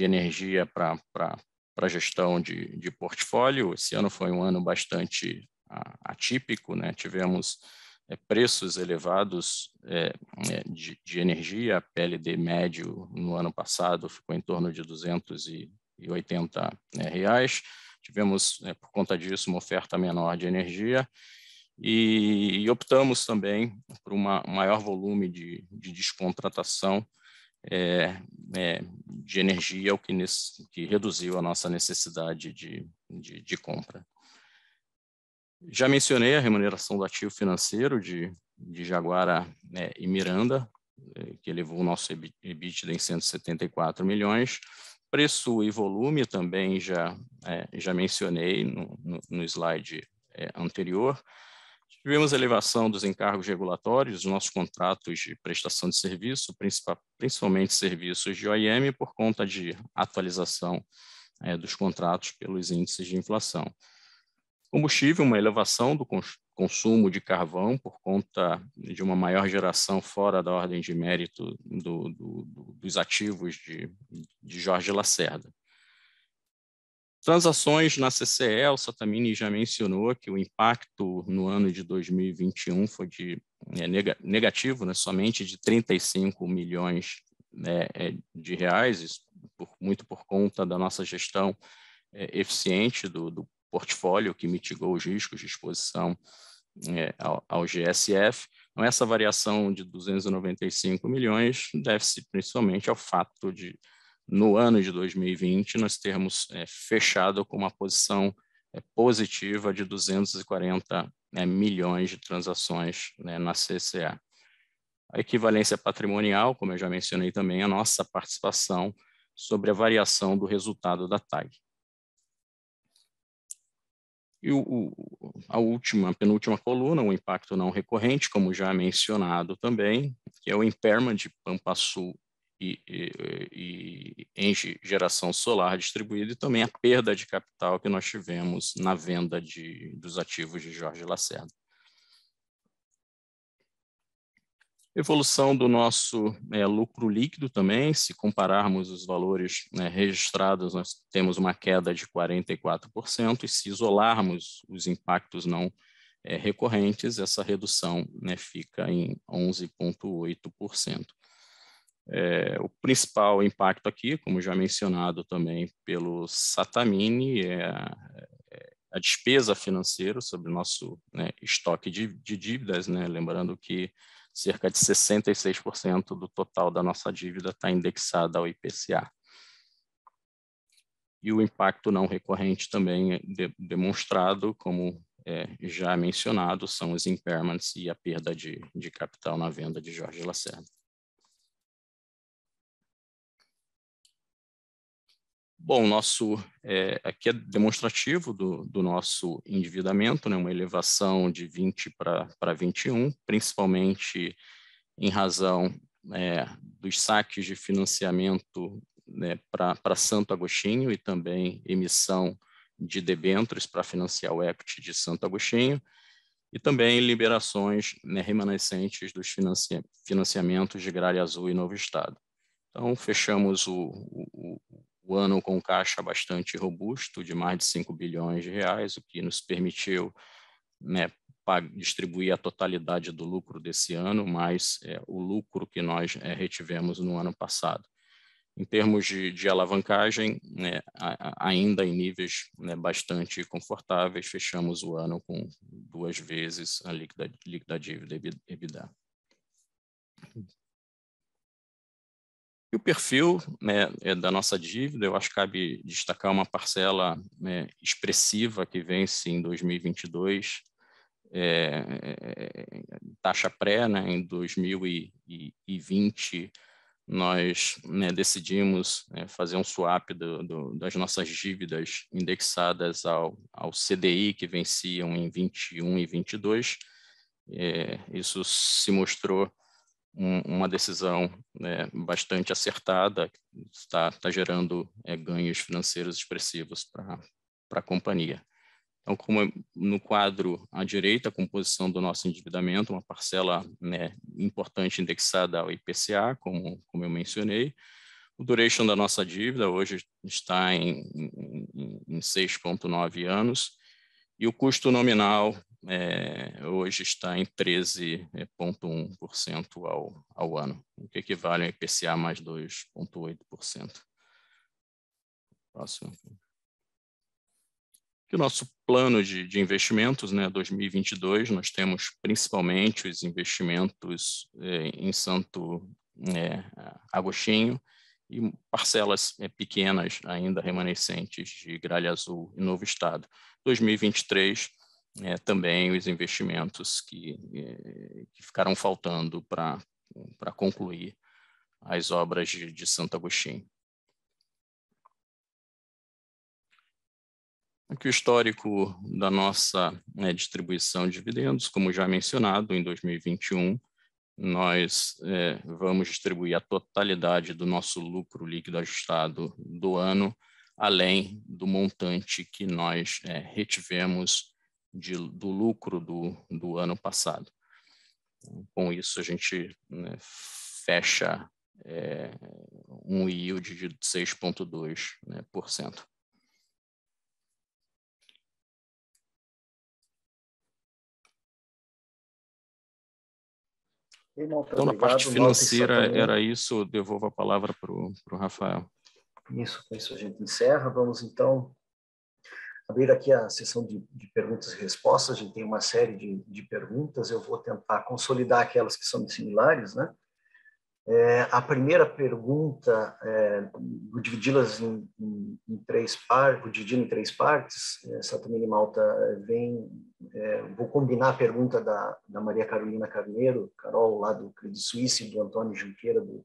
energia para a gestão de portfólio. Esse ano foi um ano bastante atípico, né? Tivemos preços elevados de energia. A PLD médio no ano passado ficou em torno de R$280. Tivemos, por conta disso, uma oferta menor de energia e optamos também por um maior volume de descontratação de energia, o que reduziu a nossa necessidade de compra. Já mencionei a remuneração do ativo financeiro de Jaguara e Miranda, que elevou o nosso EBITDA em 174 milhões. Preço e volume também já mencionei no slide anterior. Tivemos elevação dos encargos regulatórios dos nossos contratos de prestação de serviço, principalmente serviços de OIM, por conta de atualização dos contratos pelos índices de inflação. Combustível, uma elevação do consumo de carvão por conta de uma maior geração fora da ordem de mérito dos ativos de Jorge Lacerda. Transações na CCE, o Sattamini já mencionou que o impacto no ano de 2021 foi negativo, né, somente de 35 milhões de reais, muito por conta da nossa gestão eficiente do portfólio, que mitigou os riscos de exposição ao GSF. Então, essa variação de 295 milhões deve-se principalmente ao fato de, no ano de 2020, nós termos fechado com uma posição positiva de 240 milhões de transações na CCA. A equivalência patrimonial, como eu já mencionei também, a nossa participação sobre a variação do resultado da TAG. E a penúltima coluna, o impacto não recorrente, como já mencionado também, que é o impairment de Pampa Sul e Engie Geração Solar Distribuída, e também a perda de capital que nós tivemos na venda dos ativos de Jorge Lacerda. Evolução do nosso lucro líquido também, se compararmos os valores registrados, nós temos uma queda de 44%, e se isolarmos os impactos não recorrentes, essa redução fica em 11,8%. O principal impacto aqui, como já mencionado também pelo Sattamini, é a despesa financeira sobre o nosso estoque de dívidas, lembrando que cerca de 66% do total da nossa dívida está indexada ao IPCA. E o impacto não recorrente também demonstrado, como já mencionado, são os impairments e a perda de capital na venda de Jorge Lacerda. Bom, aqui é demonstrativo do nosso endividamento, uma elevação de 20 para 21, principalmente em razão dos saques de financiamento para Santo Agostinho e também emissão de debêntures para financiar o equity de Santo Agostinho, e também liberações remanescentes dos financiamentos de Gralha Azul e Novo Estado. Então, fechamos o ano com um caixa bastante robusto, de mais de 5 bilhões de reais, o que nos permitiu distribuir a totalidade do lucro desse ano, mais o lucro que nós retivemos no ano passado. Em termos de alavancagem, ainda em níveis bastante confortáveis, fechamos o ano com 2 vezes a líquida dívida EBITDA. E o perfil da nossa dívida, eu acho que cabe destacar uma parcela expressiva que vence em 2022, taxa pré, em 2020, nós decidimos fazer um swap das nossas dívidas indexadas ao CDI, que venciam em 21 e 22. Isso se mostrou uma decisão bastante acertada, está gerando ganhos financeiros expressivos para a companhia. Então, como no quadro à direita, a composição do nosso endividamento, uma parcela importante indexada ao IPCA, como eu mencionei. O duration da nossa dívida hoje está em 6,9 anos, e o custo nominal hoje está em 13,1% ao ano, o que equivale ao IPCA mais 2,8%. Próximo. Aqui o nosso plano de investimentos, 2022, nós temos principalmente os investimentos em Santo Agostinho e parcelas pequenas ainda remanescentes de Gralha Azul e Novo Estado. 2023, também os investimentos que ficaram faltando para concluir as obras de Santo Agostinho. Aqui o histórico da nossa distribuição de dividendos, como já mencionado, em 2021, nós vamos distribuir a totalidade do nosso lucro líquido ajustado do ano, além do montante que nós retivemos do lucro do ano passado. Com isso, a gente fecha um yield de 6,2%. Então, na parte financeira, era isso. Eu devolvo a palavra para o Rafael. Isso, com isso a gente encerra. Vamos, então, abrir aqui a sessão de perguntas e respostas. A gente tem uma série de perguntas. Eu vou tentar consolidar aquelas que são similares, a primeira pergunta, vou dividi-las em 3 partes, vou dividir em 3 partes. Sattamini Malta vem vou combinar a pergunta da Maria Carolina Carneiro, Carol, lá do Credit Suisse, e do Antônio Junqueira, do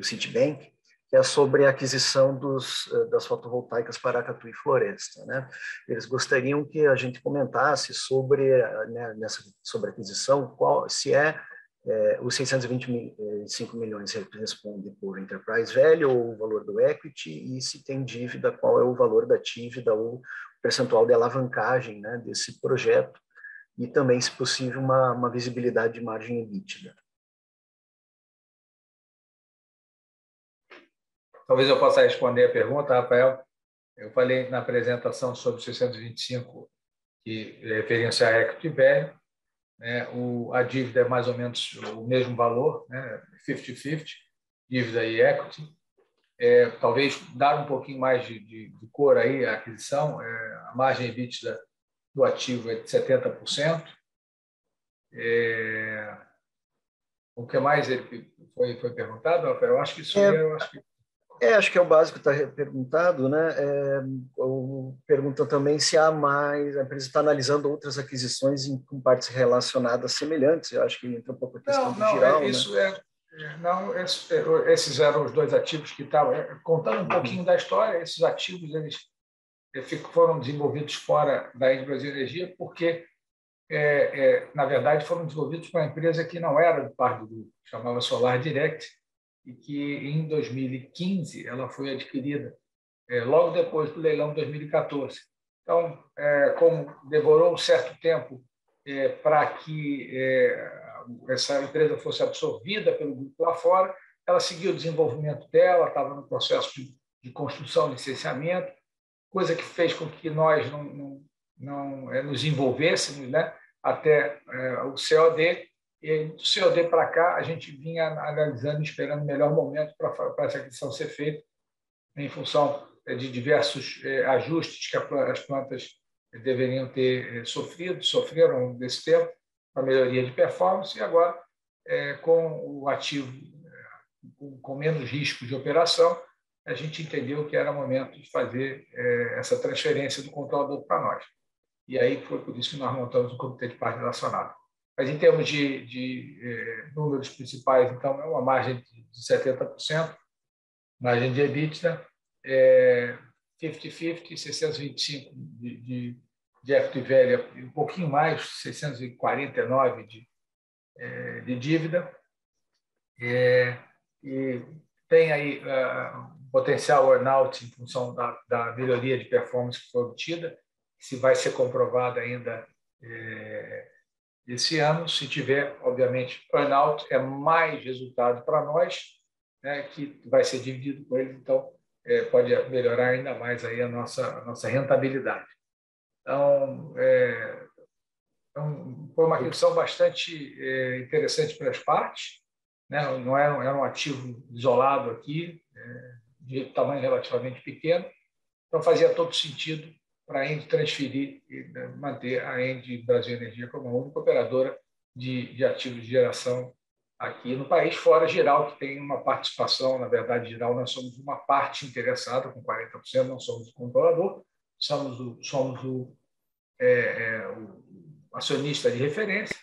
Citibank, que é sobre a aquisição das fotovoltaicas para Aracatu e Floresta, né? Eles gostariam que a gente comentasse sobre, né, sobre a aquisição, se os 625 milhões responde por enterprise value ou o valor do equity, e se tem dívida, qual é o valor da dívida ou o percentual de alavancagem, né, desse projeto, e também, se possível, uma visibilidade de margem EBITDA. Talvez eu possa responder a pergunta, Rafael. Eu falei na apresentação sobre 625, que referência a equity value, né? A dívida é mais ou menos o mesmo valor, né? 50-50, dívida e equity. Talvez dar um pouquinho mais de cor aí à aquisição, a margem EBITDA do ativo é de 70%. O que mais ele foi perguntado, Rafael? Eu acho que isso acho que é o básico que está perguntado, né? Pergunta também se há mais, a empresa está analisando outras aquisições com partes relacionadas semelhantes. Eu acho que entra um pouco a questão do giral, isso né? Esses eram os dois ativos que estavam contando um pouquinho da história. Esses ativos eles foram desenvolvidos fora da Ende Brasil Energia porque na verdade foram desenvolvidos por uma empresa que não era do par do grupo, chamava Solar Direct, e que em 2015 ela foi adquirida logo depois do leilão de 2014. Então, como demorou um certo tempo para que essa empresa fosse absorvida pelo grupo lá fora, ela seguiu o desenvolvimento dela, estava no processo de construção, licenciamento, coisa que fez com que nós não nos envolvêssemos, né, até o COD. E do COD para cá, a gente vinha analisando, esperando o melhor momento para essa aquisição ser feita, em função de diversos ajustes que as plantas deveriam ter sofreram desse tempo, para melhoria de performance, e agora, com o ativo com menos risco de operação, a gente entendeu que era momento de fazer essa transferência do controlador para nós. E aí foi por isso que nós montamos o Comitê de Partes Relacionadas. Mas em termos de números principais, então, é uma margem de 70%, margem de EBITDA, 50-50, 625 de equity value, um pouquinho mais, 649 de dívida. E tem aí potencial earn-out em função da melhoria de performance que foi obtida, se vai ser comprovada ainda esse ano. Se tiver, obviamente, earn-out é mais resultado para nós, né, que vai ser dividido com eles, então pode melhorar ainda mais aí a nossa rentabilidade. Então, foi uma aquisição bastante interessante para as partes, né? Não era um ativo isolado aqui, de tamanho relativamente pequeno, então fazia todo sentido para a Ende transferir e manter a Ende Brasil Energia como a única operadora de ativos de geração aqui no país, fora Giral, que tem uma participação. Na verdade, Giral, nós somos uma parte interessada, com 40%, não somos o controlador, somos o acionista de referência,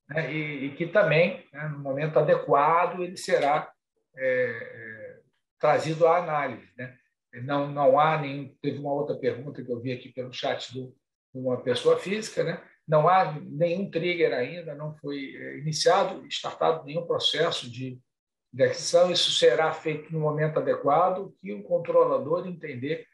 né, e que também, né, no momento adequado, ele será trazido à análise, né? Não há nenhum. Teve uma outra pergunta que eu vi aqui pelo chat de uma pessoa física, né? Não há nenhum trigger ainda, não foi iniciado, startado nenhum processo de aquisição. Isso será feito no momento adequado, que o controlador entender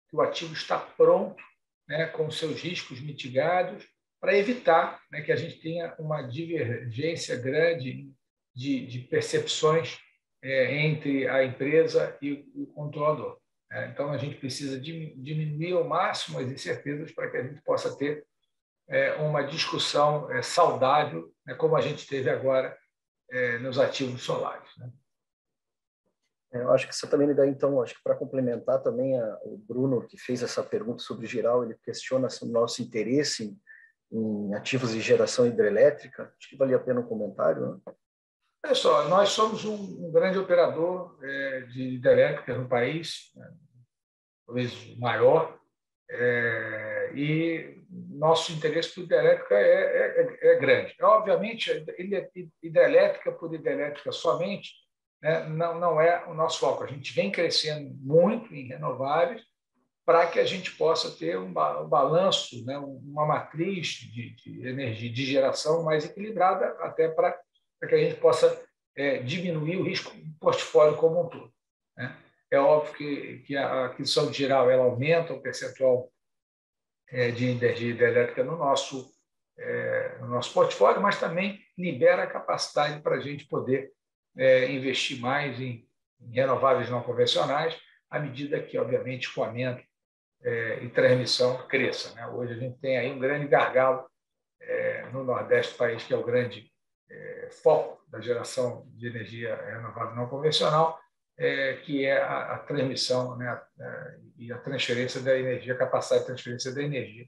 que o ativo está pronto, né, com seus riscos mitigados, para evitar, né, que a gente tenha uma divergência grande de percepções entre a empresa e o controlador. Então, a gente precisa diminuir ao máximo as incertezas para que a gente possa ter uma discussão saudável, né, como a gente teve agora nos ativos solares, né? Eu acho que você também dá, então, acho que para complementar também, o Bruno, que fez essa pergunta sobre o Giral, ele questiona o nosso interesse em ativos de geração hidrelétrica. Acho que valia a pena um comentário, né? Olha só, nós somos um grande operador de hidrelétrica no país, né, talvez o maior, e nosso interesse por hidrelétrica é grande. Obviamente, hidrelétrica por hidrelétrica somente, né, não é o nosso foco. A gente vem crescendo muito em renováveis para que a gente possa ter um balanço, né, uma matriz de energia, de geração mais equilibrada, até para que a gente possa diminuir o risco do portfólio como um todo, né? É óbvio que a aquisição geral ela aumenta o percentual de energia hidrelétrica no nosso portfólio, mas também libera a capacidade para a gente poder investir mais em renováveis não convencionais, à medida que, obviamente, escoamento e transmissão cresça, né? Hoje a gente tem aí um grande gargalo no Nordeste do país, que é o grande foco da geração de energia renovável não convencional, que é a transmissão, né, e a transferência da energia, a capacidade de transferência da energia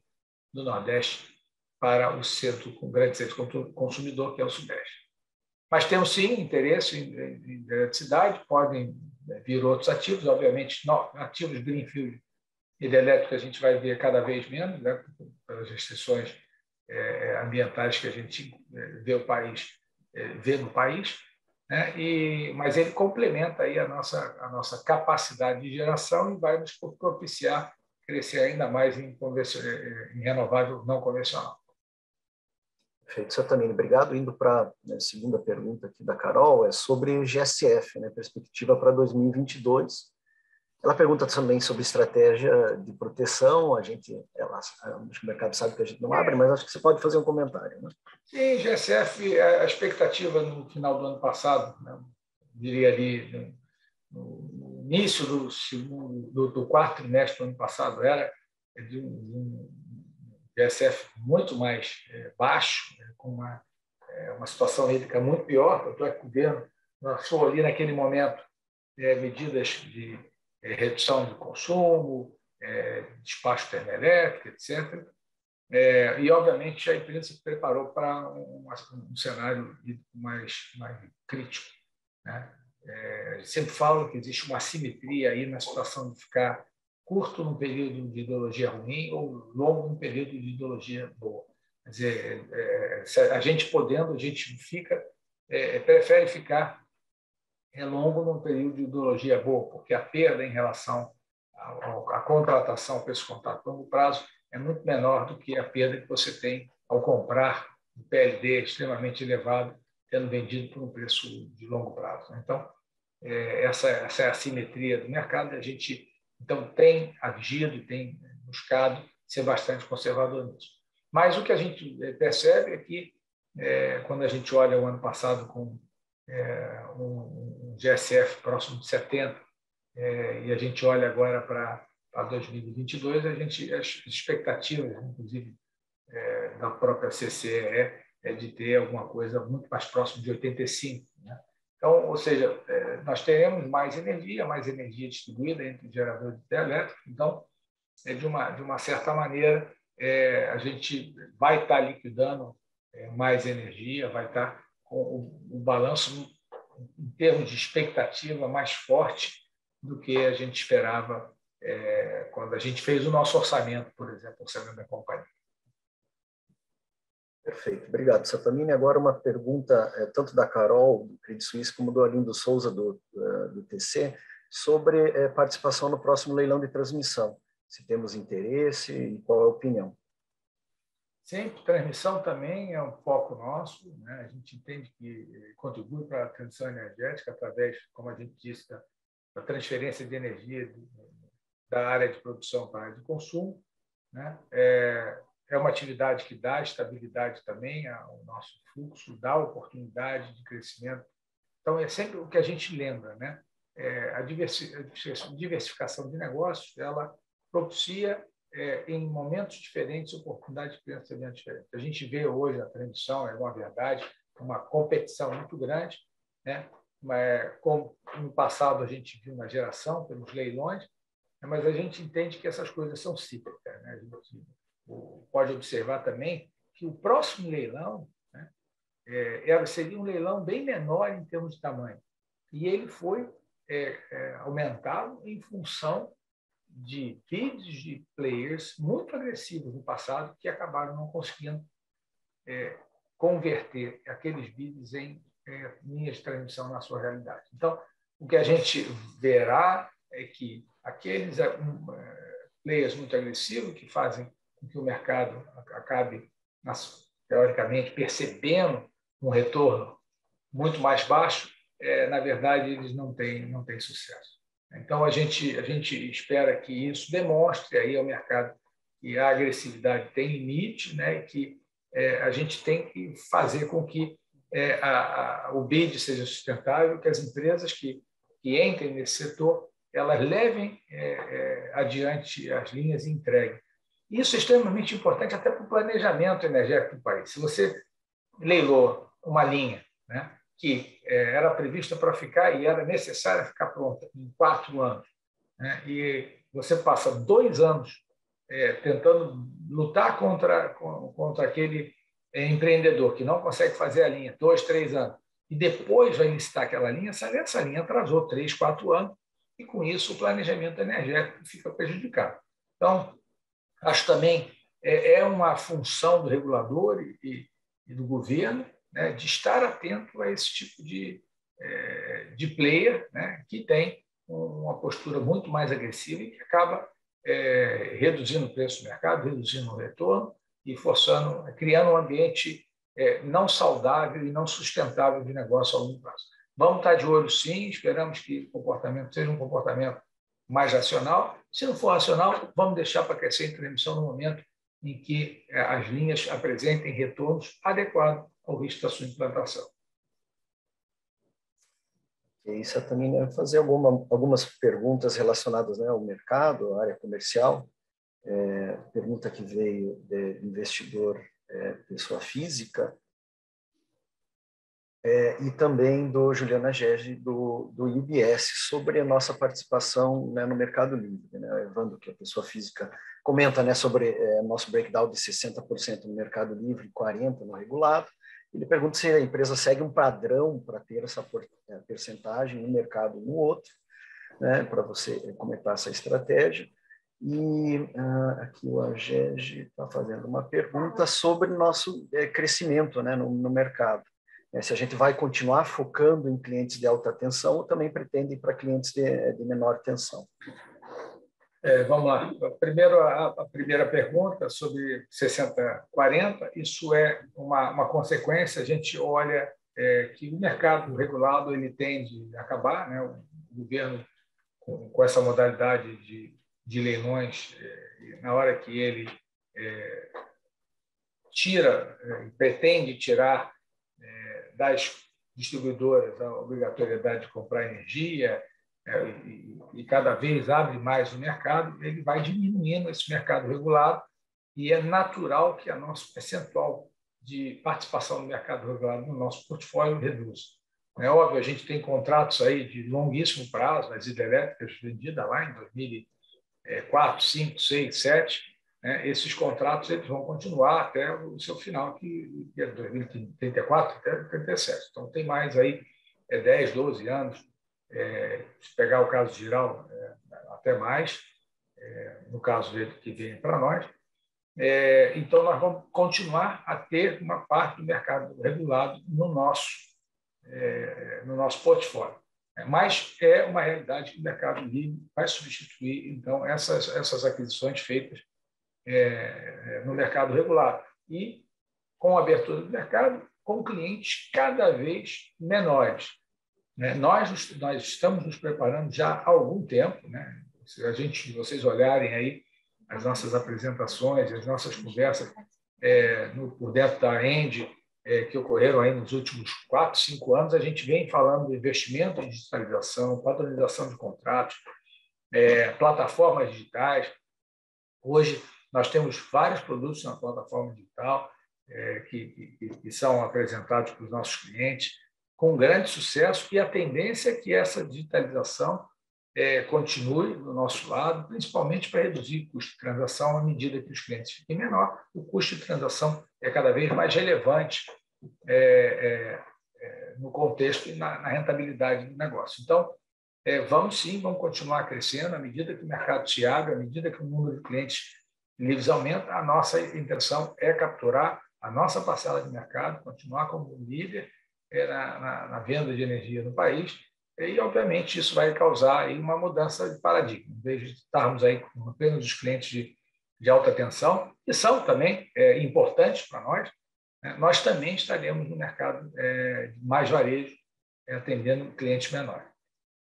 do Nordeste para o centro, com grande centro consumidor, que é o Sudeste. Mas temos, sim, interesse em eletricidade, podem vir outros ativos, obviamente, ativos greenfield hidrelétrico a gente vai ver cada vez menos, né, pelas restrições ambientais que a gente vê no país, né, mas ele complementa aí a nossa capacidade de geração e vai nos propiciar crescer ainda mais em renovável não convencional. Perfeito, Sattamini, obrigado. Indo para a segunda pergunta aqui da Carol, é sobre GSF, né, perspectiva para 2022. Ela pergunta também sobre estratégia de proteção. Acho que o mercado sabe que a gente não abre, mas acho que você pode fazer um comentário, né? Sim, GSF, a expectativa no final do ano passado, né, diria ali no início do quarto trimestre do ano passado, era de um GSF muito mais baixo, né, com uma situação hídrica muito pior. Tanto é que o governo lançou ali naquele momento medidas de redução do consumo, despacho termoelétrico, etc. E, obviamente, a empresa se preparou para um cenário mais crítico, né? Sempre falo que existe uma assimetria aí na situação de ficar curto num período de ideologia ruim ou longo num período de ideologia boa. Quer dizer, a gente podendo, a gente prefere ficar longo num período de ideologia boa, porque a perda em relação à contratação para esse contrato a longo prazo é muito menor do que a perda que você tem ao comprar um PLD extremamente elevado, sendo vendido por um preço de longo prazo. Então, essa é a assimetria do mercado. A gente, então, tem agido e tem buscado ser bastante conservador nisso. Mas o que a gente percebe é que, quando a gente olha o ano passado com um GSF próximo de 70, e a gente olha agora para 2022, as expectativas, inclusive, da própria CCE é de ter alguma coisa muito mais próximo de 85, né? Então, ou seja, nós teremos mais energia distribuída entre os geradores hidrelétricos. Então, de uma certa maneira, a gente vai estar liquidando mais energia, vai estar com o balanço, em termos de expectativa, mais forte do que a gente esperava quando a gente fez o nosso orçamento, por exemplo, o orçamento da companhia. Perfeito, obrigado, Sattamini. Agora uma pergunta tanto da Carol, do Credit Suisse, como do Arlindo Souza, do TC, sobre participação no próximo leilão de transmissão. Se temos interesse e qual é a opinião. Sempre, transmissão também é um foco nosso, né? A gente entende que contribui para a transição energética através, como a gente disse, da transferência de energia da área de produção para a área de consumo, né? É uma atividade que dá estabilidade também ao nosso fluxo, dá oportunidade de crescimento. Então, é sempre o que a gente lembra, né? A diversificação de negócios, ela propicia, em momentos diferentes, oportunidades de crescimento diferentes. A gente vê hoje a transmissão, é uma verdade, uma competição muito grande, né? Como no passado a gente viu na geração, pelos leilões, mas a gente entende que essas coisas são cíclicas, né? A gente pode observar também que o próximo leilão, né, seria um leilão bem menor em termos de tamanho. E ele foi aumentado em função de bids de players muito agressivos no passado que acabaram não conseguindo converter aqueles bids em linhas de transmissão na sua realidade. Então, o que a gente verá é que aqueles players muito agressivos que fazem com que o mercado acabe, teoricamente, percebendo um retorno muito mais baixo, na verdade, eles não têm sucesso. Então, a gente espera que isso demonstre aí ao mercado que a agressividade tem limite, né, e que a gente tem que fazer com que o bid seja sustentável, que as empresas que entrem nesse setor elas levem adiante as linhas e entreguem. Isso é extremamente importante até para o planejamento energético do país. Se você leilou uma linha, né, que era prevista para ficar e era necessária ficar pronta em 4 anos, né, e você passa 2 anos tentando lutar contra aquele empreendedor que não consegue fazer a linha, 2, 3 anos, e depois vai licitar aquela linha, essa linha atrasou 3, 4 anos, e com isso o planejamento energético fica prejudicado. Então, acho também uma função do regulador e do governo, né, de estar atento a esse tipo de player, né, que tem uma postura muito mais agressiva e que acaba reduzindo o preço do mercado, reduzindo o retorno e criando um ambiente não saudável e não sustentável de negócio a longo prazo. Vamos estar de olho, sim, esperamos que o comportamento seja um comportamento mais racional. Se não for racional, vamos deixar para crescer em transmissão no momento em que as linhas apresentem retornos adequados ao risco da sua implantação. Isso eu também vai fazer algumas perguntas relacionadas, né, ao mercado, à área comercial. Pergunta que veio de investidor, pessoa física, e também do Juliana Gege, do UBS, sobre a nossa participação, né, no Mercado Livre. Né? O Evandro, que é pessoa física, comenta, né, sobre nosso breakdown de 60% no Mercado Livre e 40% no regulado. Ele pergunta se a empresa segue um padrão para ter essa percentagem no mercado e no outro, né, para você comentar essa estratégia. E aqui o Agege está fazendo uma pergunta sobre nosso crescimento, né, no mercado. Se a gente vai continuar focando em clientes de alta tensão ou também pretende ir para clientes de menor tensão. Vamos lá. Primeiro, a primeira pergunta sobre 60-40, isso é uma consequência. A gente olha que o mercado regulado ele tende a acabar, né? O governo, com essa modalidade de leilões, na hora que ele pretende tirar das distribuidoras a obrigatoriedade de comprar energia, e cada vez abre mais o mercado, ele vai diminuindo esse mercado regulado e é natural que a nosso percentual de participação no mercado regulado no nosso portfólio reduza. É óbvio, a gente tem contratos aí de longuíssimo prazo, as hidrelétricas vendidas lá em 2004, 5, 6, 7, né? Esses contratos eles vão continuar até o seu final, que é 2034, até 2037. Então, tem mais aí 10, 12 anos. Se pegar o caso geral, até mais, no caso dele que vem para nós. Então, nós vamos continuar a ter uma parte do mercado regulado no nosso portfólio. Mas é uma realidade que o mercado livre vai substituir, então, essas aquisições feitas no mercado regulado. E, com a abertura do mercado, com clientes cada vez menores. Nós estamos nos preparando já há algum tempo, né? Se vocês olharem aí as nossas apresentações, as nossas conversas por dentro da Engie, que ocorreram aí nos últimos 4, 5 anos, a gente vem falando do investimento em digitalização, padronização de contratos, plataformas digitais. Hoje, nós temos vários produtos na plataforma digital que são apresentados para os nossos clientes, com grande sucesso, e a tendência é que essa digitalização continue do nosso lado, principalmente para reduzir o custo de transação à medida que os clientes fiquem menor. O custo de transação é cada vez mais relevante no contexto e na rentabilidade do negócio. Então, vamos continuar crescendo à medida que o mercado se abre, à medida que o número de clientes livres aumenta. A nossa intenção é capturar a nossa parcela de mercado, continuar como líder na venda de energia no país. E, obviamente, isso vai causar aí uma mudança de paradigma. Em vez de estarmos aí com apenas os clientes de alta tensão, que são também importantes para nós, né, nós também estaremos no mercado de mais varejo, atendendo clientes menores.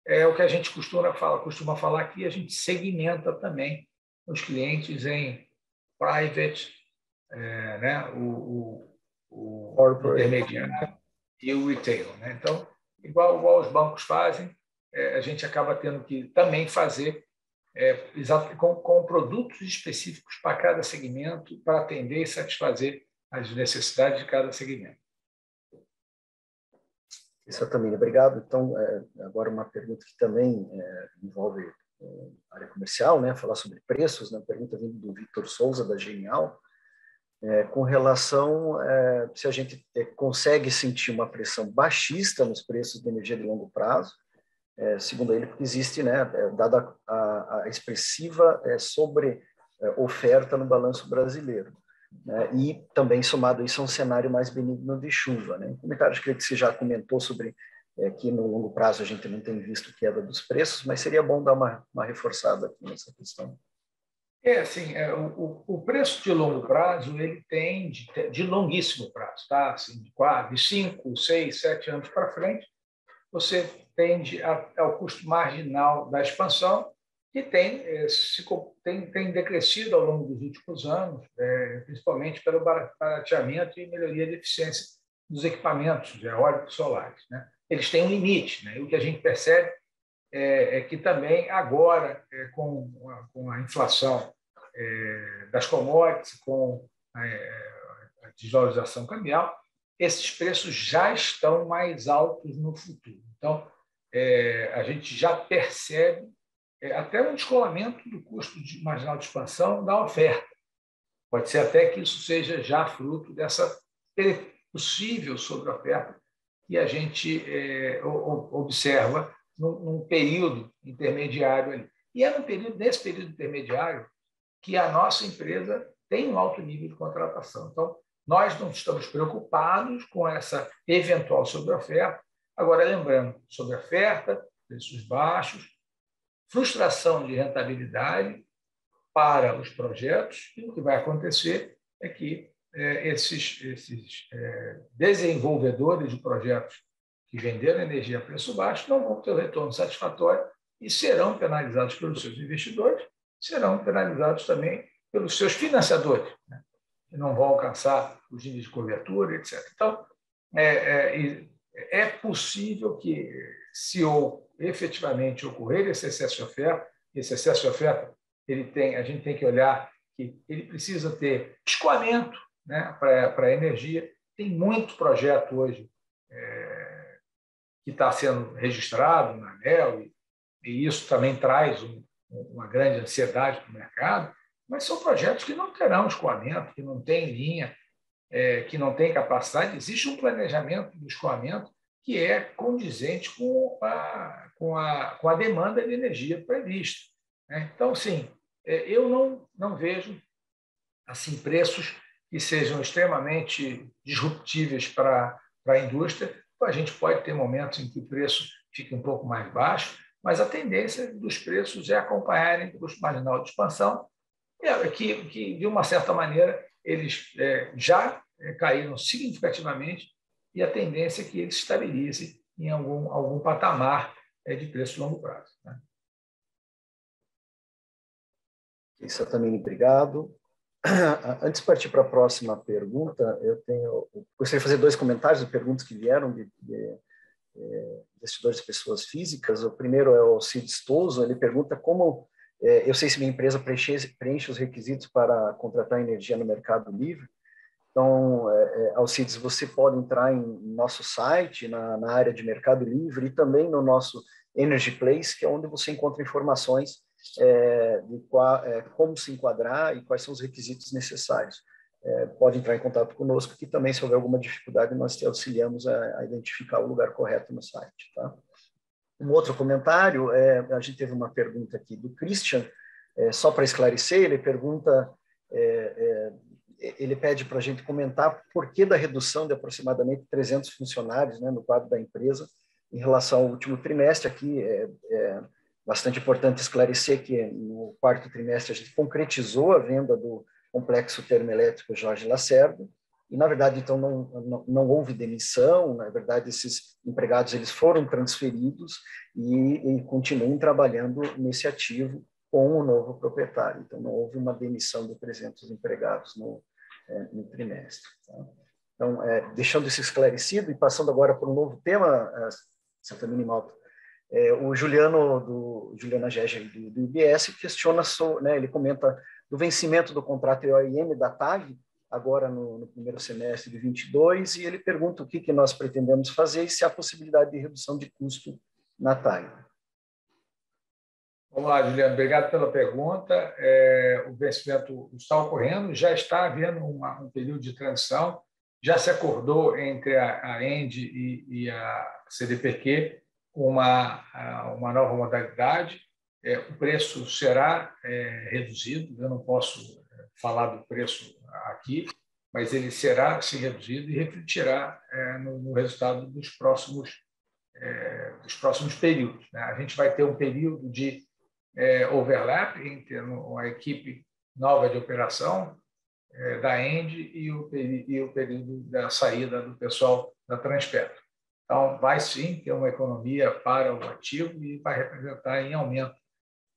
É o que a gente costuma falar aqui, a gente segmenta também os clientes em private, né, o intermediário e o retail. Né? Então, igual os bancos fazem, a gente acaba tendo que também fazer com produtos específicos para cada segmento, para atender e satisfazer as necessidades de cada segmento. Isso também, obrigado. Então, agora uma pergunta que também envolve a área comercial, né? Falar sobre preços, né? Pergunta vindo do Victor Souza, da Genial, com relação se a gente consegue sentir uma pressão baixista nos preços de energia de longo prazo, segundo ele, porque existe, né, dada a expressiva sobre oferta no balanço brasileiro. Né, e também, somado a isso, é um cenário mais benigno de chuva. Né? Em comentários, creio que você já comentou sobre que no longo prazo a gente não tem visto queda dos preços, mas seria bom dar uma reforçada aqui nessa questão. Assim, o preço de longo prazo, ele tem de longuíssimo prazo, tá? Assim, de 5, 6, 7 anos para frente, você tende ao custo marginal da expansão, que tem decrescido ao longo dos últimos anos, principalmente pelo barateamento e melhoria de eficiência dos equipamentos eólicos e solares. Né? Eles têm um limite, né? E o que a gente percebe é que também agora, com a inflação das commodities, com a desvalorização cambial, esses preços já estão mais altos no futuro. Então, a gente já percebe até um descolamento do custo marginal de expansão da oferta. Pode ser até que isso seja já fruto dessa possível sobreoferta que a gente observa num período intermediário ali. E nesse período intermediário que a nossa empresa tem um alto nível de contratação. Então, nós não estamos preocupados com essa eventual sobreoferta. Agora, lembrando, sobreoferta, preços baixos, frustração de rentabilidade para os projetos, e o que vai acontecer é que esses desenvolvedores de projetos que venderam energia a preço baixo não vão ter o retorno satisfatório e serão penalizados pelos seus investidores, serão penalizados também pelos seus financiadores, né? Que não vão alcançar os níveis de cobertura, etc. Então, é possível que, se efetivamente ocorrer esse excesso de oferta, a gente tem que olhar que ele precisa ter escoamento, né, para a energia. Tem muito projeto hoje que está sendo registrado na ANEEL, e isso também traz uma grande ansiedade para o mercado, mas são projetos que não terão escoamento, que não têm linha, que não têm capacidade. Existe um planejamento do escoamento que é condizente com a demanda de energia prevista. Né? Então, sim, eu não vejo assim preços que sejam extremamente disruptíveis para a indústria. Então, a gente pode ter momentos em que o preço fique um pouco mais baixo, mas a tendência dos preços é acompanharem o custo marginal de expansão, que de uma certa maneira, eles já caíram significativamente, e a tendência é que eles se estabilizem em algum patamar de preço de longo prazo. Né? Isso também, obrigado. Antes de partir para a próxima pergunta, eu gostaria de fazer 2 comentários de perguntas que vieram de investidores de pessoas físicas. O primeiro é o Cid Stoso, ele pergunta como eu sei se minha empresa preenche os requisitos para contratar energia no Mercado Livre. Então, Alcides, você pode entrar em nosso site, na área de Mercado Livre, e também no nosso Energy Place, que é onde você encontra informações de como se enquadrar e quais são os requisitos necessários. Pode entrar em contato conosco, que também, se houver alguma dificuldade, nós te auxiliamos a identificar o lugar correto no site. Tá? Um outro comentário, a gente teve uma pergunta aqui do Christian, só para esclarecer, ele pergunta, ele pede para a gente comentar por que da redução de aproximadamente 300 funcionários, né, no quadro da empresa em relação ao último trimestre. Aqui é bastante importante esclarecer que no quarto trimestre a gente concretizou a venda do complexo termoelétrico Jorge Lacerda, e, na verdade, então, não houve demissão. Na verdade, esses empregados eles foram transferidos e continuam trabalhando nesse ativo com o novo proprietário. Então, não houve uma demissão de 300 empregados no trimestre. Tá? Então, deixando isso esclarecido e passando agora para um novo tema, Sattamini Malta, o Juliano Gege, do IBS, questiona, né, ele comenta do vencimento do contrato OIM da TAG, agora no primeiro semestre de 22, e ele pergunta o que nós pretendemos fazer e se há possibilidade de redução de custo na TAG. Vamos lá, Juliano, obrigado pela pergunta. O vencimento está ocorrendo, já está havendo um período de transição, já se acordou entre a ENDE e a CDPq uma nova modalidade. O preço será reduzido, eu não posso falar do preço aqui, mas ele será sim reduzido e refletirá no resultado dos próximos períodos, né? A gente vai ter um período de overlap entre a equipe nova de operação da ENDE e o período da saída do pessoal da Transpetro. Então, vai sim ter uma economia para o ativo e vai representar em aumento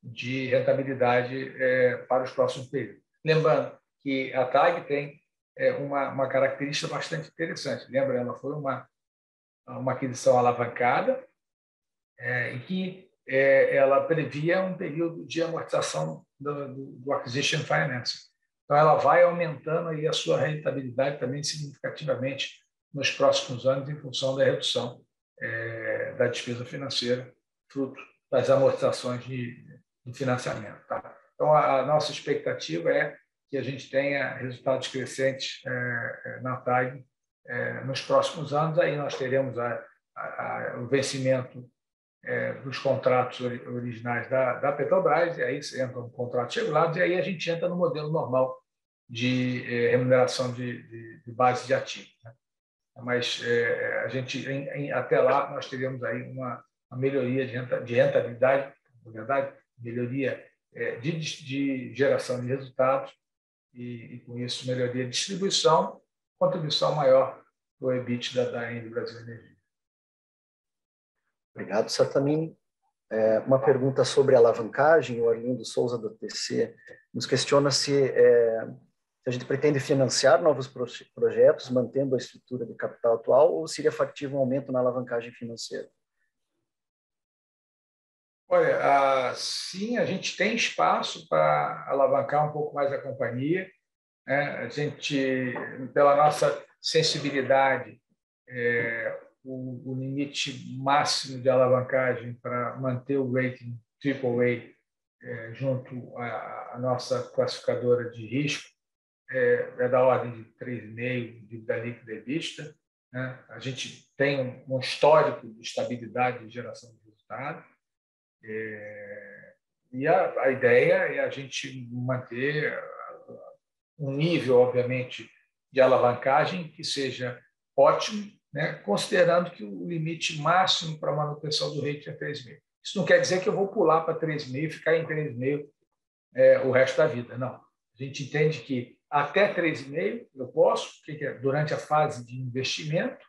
de rentabilidade para os próximos períodos. Lembrando que a TAG tem uma característica bastante interessante. Lembra, ela foi uma aquisição alavancada em que ela previa um período de amortização do acquisition financing. Então, ela vai aumentando aí a sua rentabilidade também significativamente nos próximos anos em função da redução da despesa financeira, fruto das amortizações do financiamento. Tá? Então, a nossa expectativa é que a gente tenha resultados crescentes na TAG nos próximos anos. Aí nós teremos o vencimento dos contratos originais da Petrobras, e aí entram contratos regulados, e aí a gente entra no modelo normal de remuneração de base de ativos, né? Mas a gente, até lá, nós teremos aí uma melhoria de rentabilidade, na verdade, melhoria de geração de resultados e, com isso, melhoria de distribuição, contribuição maior para o EBITDA da ENDE Brasil Energia. Obrigado, Sattamini. Uma pergunta sobre alavancagem. O Arlindo Souza, do TC, nos questiona se a gente pretende financiar novos projetos, mantendo a estrutura de capital atual, ou seria factível um aumento na alavancagem financeira? Olha, sim, a gente tem espaço para alavancar um pouco mais a companhia, né? A gente, pela nossa sensibilidade, o limite máximo de alavancagem para manter o rating AAA junto à nossa classificadora de risco é da ordem de 3,5 dívida líquida e vista, né? A gente tem um histórico de estabilidade de geração de resultado, e a ideia é a gente manter um nível, obviamente, de alavancagem que seja ótimo, né? Considerando que o limite máximo para a manutenção do rating é 3,5. Isso não quer dizer que eu vou pular para 3,5 e ficar em 3,5 o resto da vida, não. A gente entende que até 3,5 eu posso, durante a fase de investimento,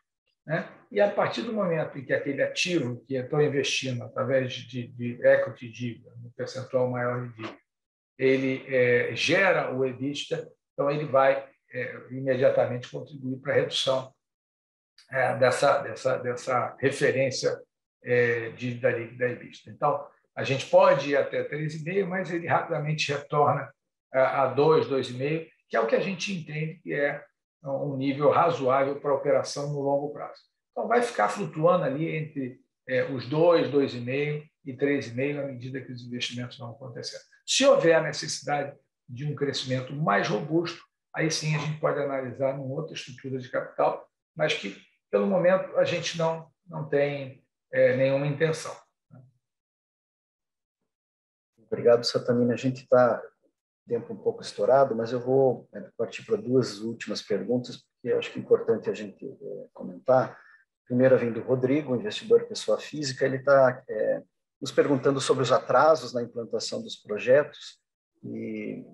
né? E a partir do momento em que aquele ativo que eu estou investindo através de equity dívida, um percentual maior de dívida, ele gera o EBITDA, então ele vai imediatamente contribuir para a redução dessa referência dívida líquida e vista. Então, a gente pode ir até 3,5, mas ele rapidamente retorna a 2, 2,5, que é o que a gente entende que é um nível razoável para a operação no longo prazo. Então, vai ficar flutuando ali entre os 2, 2,5 e 3,5 à medida que os investimentos vão acontecendo. Se houver a necessidade de um crescimento mais robusto, aí sim a gente pode analisar uma outra estrutura de capital, mas que, pelo momento, a gente não tem nenhuma intenção. Obrigado, Sattamini. A gente está tempo um pouco estourado, mas eu vou partir para duas últimas perguntas, porque eu acho que é importante a gente comentar. A primeira vem do Rodrigo, investidor pessoa física. Ele está nos perguntando sobre os atrasos na implantação dos projetos e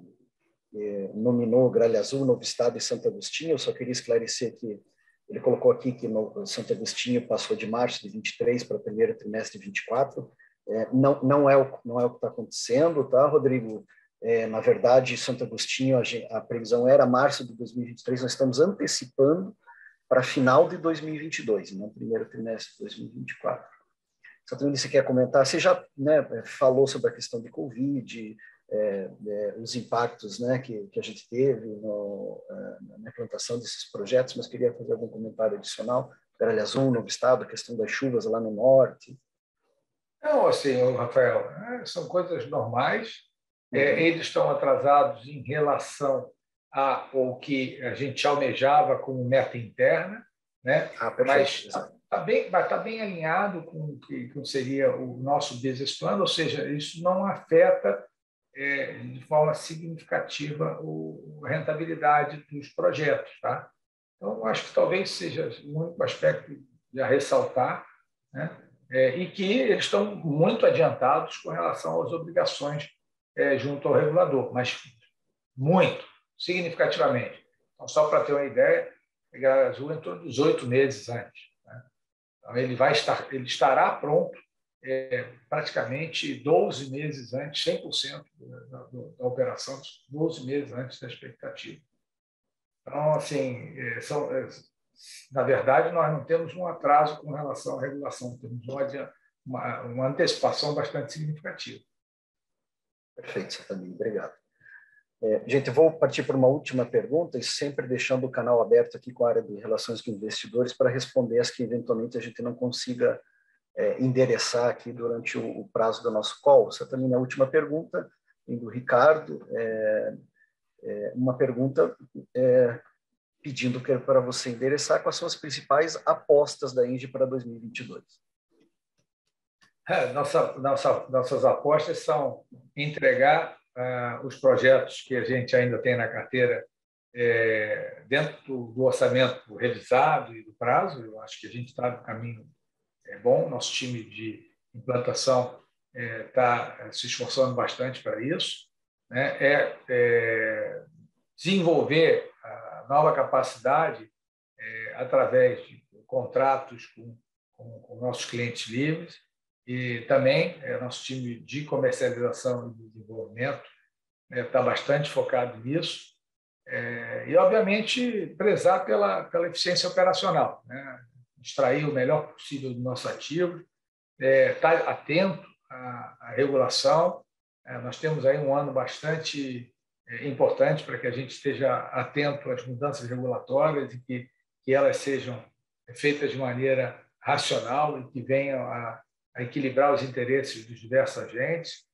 nominou Gralha Azul, Novo Estado e Santo Agostinho. Eu só queria esclarecer que ele colocou aqui que no Santo Agostinho passou de março de 23 para o primeiro trimestre de 24. Não é o que está acontecendo, tá, Rodrigo? Na verdade, Santo Agostinho, a previsão era março de 2023, nós estamos antecipando para final de 2022, não primeiro trimestre de 2024. Sattamini, você quer comentar? Você já falou sobre a questão de Covid, os impactos que a gente teve na implantação desses projetos, mas queria fazer algum comentário adicional. Gralha Azul, Novo Estado, a questão das chuvas lá no norte. Não, assim, Rafael, são coisas normais. Eles estão atrasados em relação ao que a gente almejava como meta interna, né? Mas está bem alinhado com o que seria o nosso business plan, ou seja, isso não afeta de forma significativa a rentabilidade dos projetos. Tá? Então, acho que talvez seja o único aspecto a ressaltar, né? E que eles estão muito adiantados com relação às obrigações junto ao regulador, mas muito, significativamente. Então, só para ter uma ideia, a Gralha Azul entrou 18 meses antes. Né? Então, ele estará pronto praticamente 12 meses antes, 100% da operação, 12 meses antes da expectativa. Então, assim, na verdade, nós não temos um atraso com relação à regulação, temos uma antecipação bastante significativa. Perfeito, Sattamini, obrigado. Gente, eu vou partir para uma última pergunta e sempre deixando o canal aberto aqui com a área de relações com investidores para responder as que eventualmente a gente não consiga endereçar aqui durante o prazo do nosso call. Sattamini, a última pergunta vem do Ricardo, uma pergunta pedindo para você endereçar quais são as principais apostas da Engie para 2022. Nossas apostas são entregar os projetos que a gente ainda tem na carteira dentro do orçamento revisado e do prazo. Eu acho que a gente está no caminho bom. Nosso time de implantação está se esforçando bastante para isso. Né? Desenvolver a nova capacidade através de contratos com nossos clientes livres. E também nosso time de comercialização e desenvolvimento está bastante focado nisso. E, obviamente, prezar pela eficiência operacional, né? Extrair o melhor possível do nosso ativo, estar atento à regulação. Nós temos aí um ano bastante importante para que a gente esteja atento às mudanças regulatórias e que elas sejam feitas de maneira racional e que venham a equilibrar os interesses dos diversos agentes,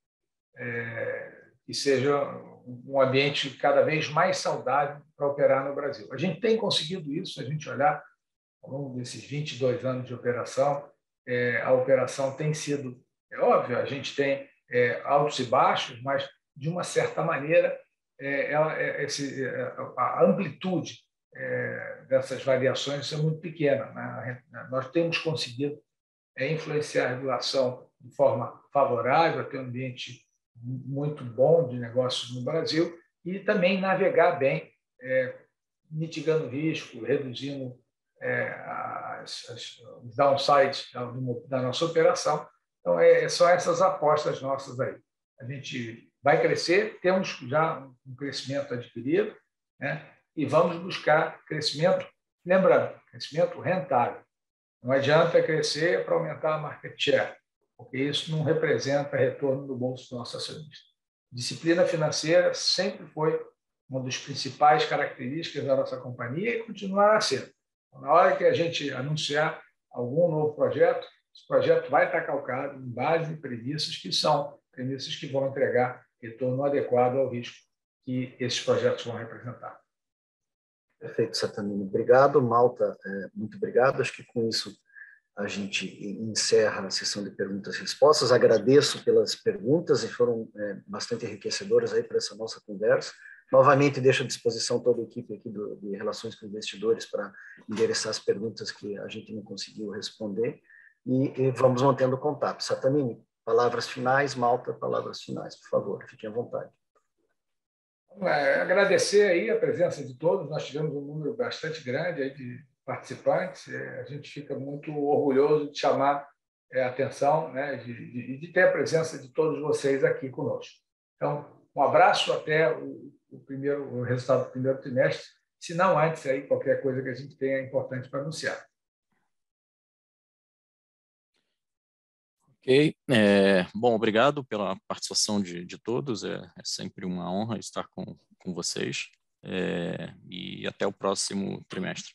que seja um ambiente cada vez mais saudável para operar no Brasil. A gente tem conseguido isso, se a gente olhar ao longo desses 22 anos de operação, a operação tem sido, óbvio, a gente tem altos e baixos, mas, de uma certa maneira, a amplitude dessas variações é muito pequena. Né? Nós temos conseguido influenciar a regulação de forma favorável, ter um ambiente muito bom de negócios no Brasil e também navegar bem, mitigando risco, reduzindo os downsides da nossa operação. Então, são essas apostas nossas aí. A gente vai crescer, temos já um crescimento adquirido, né? E vamos buscar crescimento, lembrando, crescimento rentável. Não adianta crescer para aumentar a market share, porque isso não representa retorno no bolso do nosso acionista. Disciplina financeira sempre foi uma das principais características da nossa companhia e continuará sendo. Na hora que a gente anunciar algum novo projeto, esse projeto vai estar calcado em base de premissas que são premissas que vão entregar retorno adequado ao risco que esses projetos vão representar. Perfeito, Sattamini. Obrigado, Malta. Muito obrigado. Acho que com isso a gente encerra a sessão de perguntas e respostas. Agradeço pelas perguntas e foram bastante enriquecedoras aí para essa nossa conversa. Novamente, deixo à disposição toda a equipe aqui de Relações com Investidores para endereçar as perguntas que a gente não conseguiu responder e vamos mantendo contato. Sattamini, palavras finais. Malta, palavras finais, por favor, fiquem à vontade. Agradecer aí a presença de todos. Nós tivemos um número bastante grande aí de participantes. A gente fica muito orgulhoso de chamar a atenção, né, de ter a presença de todos vocês aqui conosco. Então, um abraço, até o resultado do primeiro trimestre, se não antes, aí, qualquer coisa que a gente tenha importante para anunciar. Ok. Bom, obrigado pela participação de todos. É sempre uma honra estar com vocês. E até o próximo trimestre.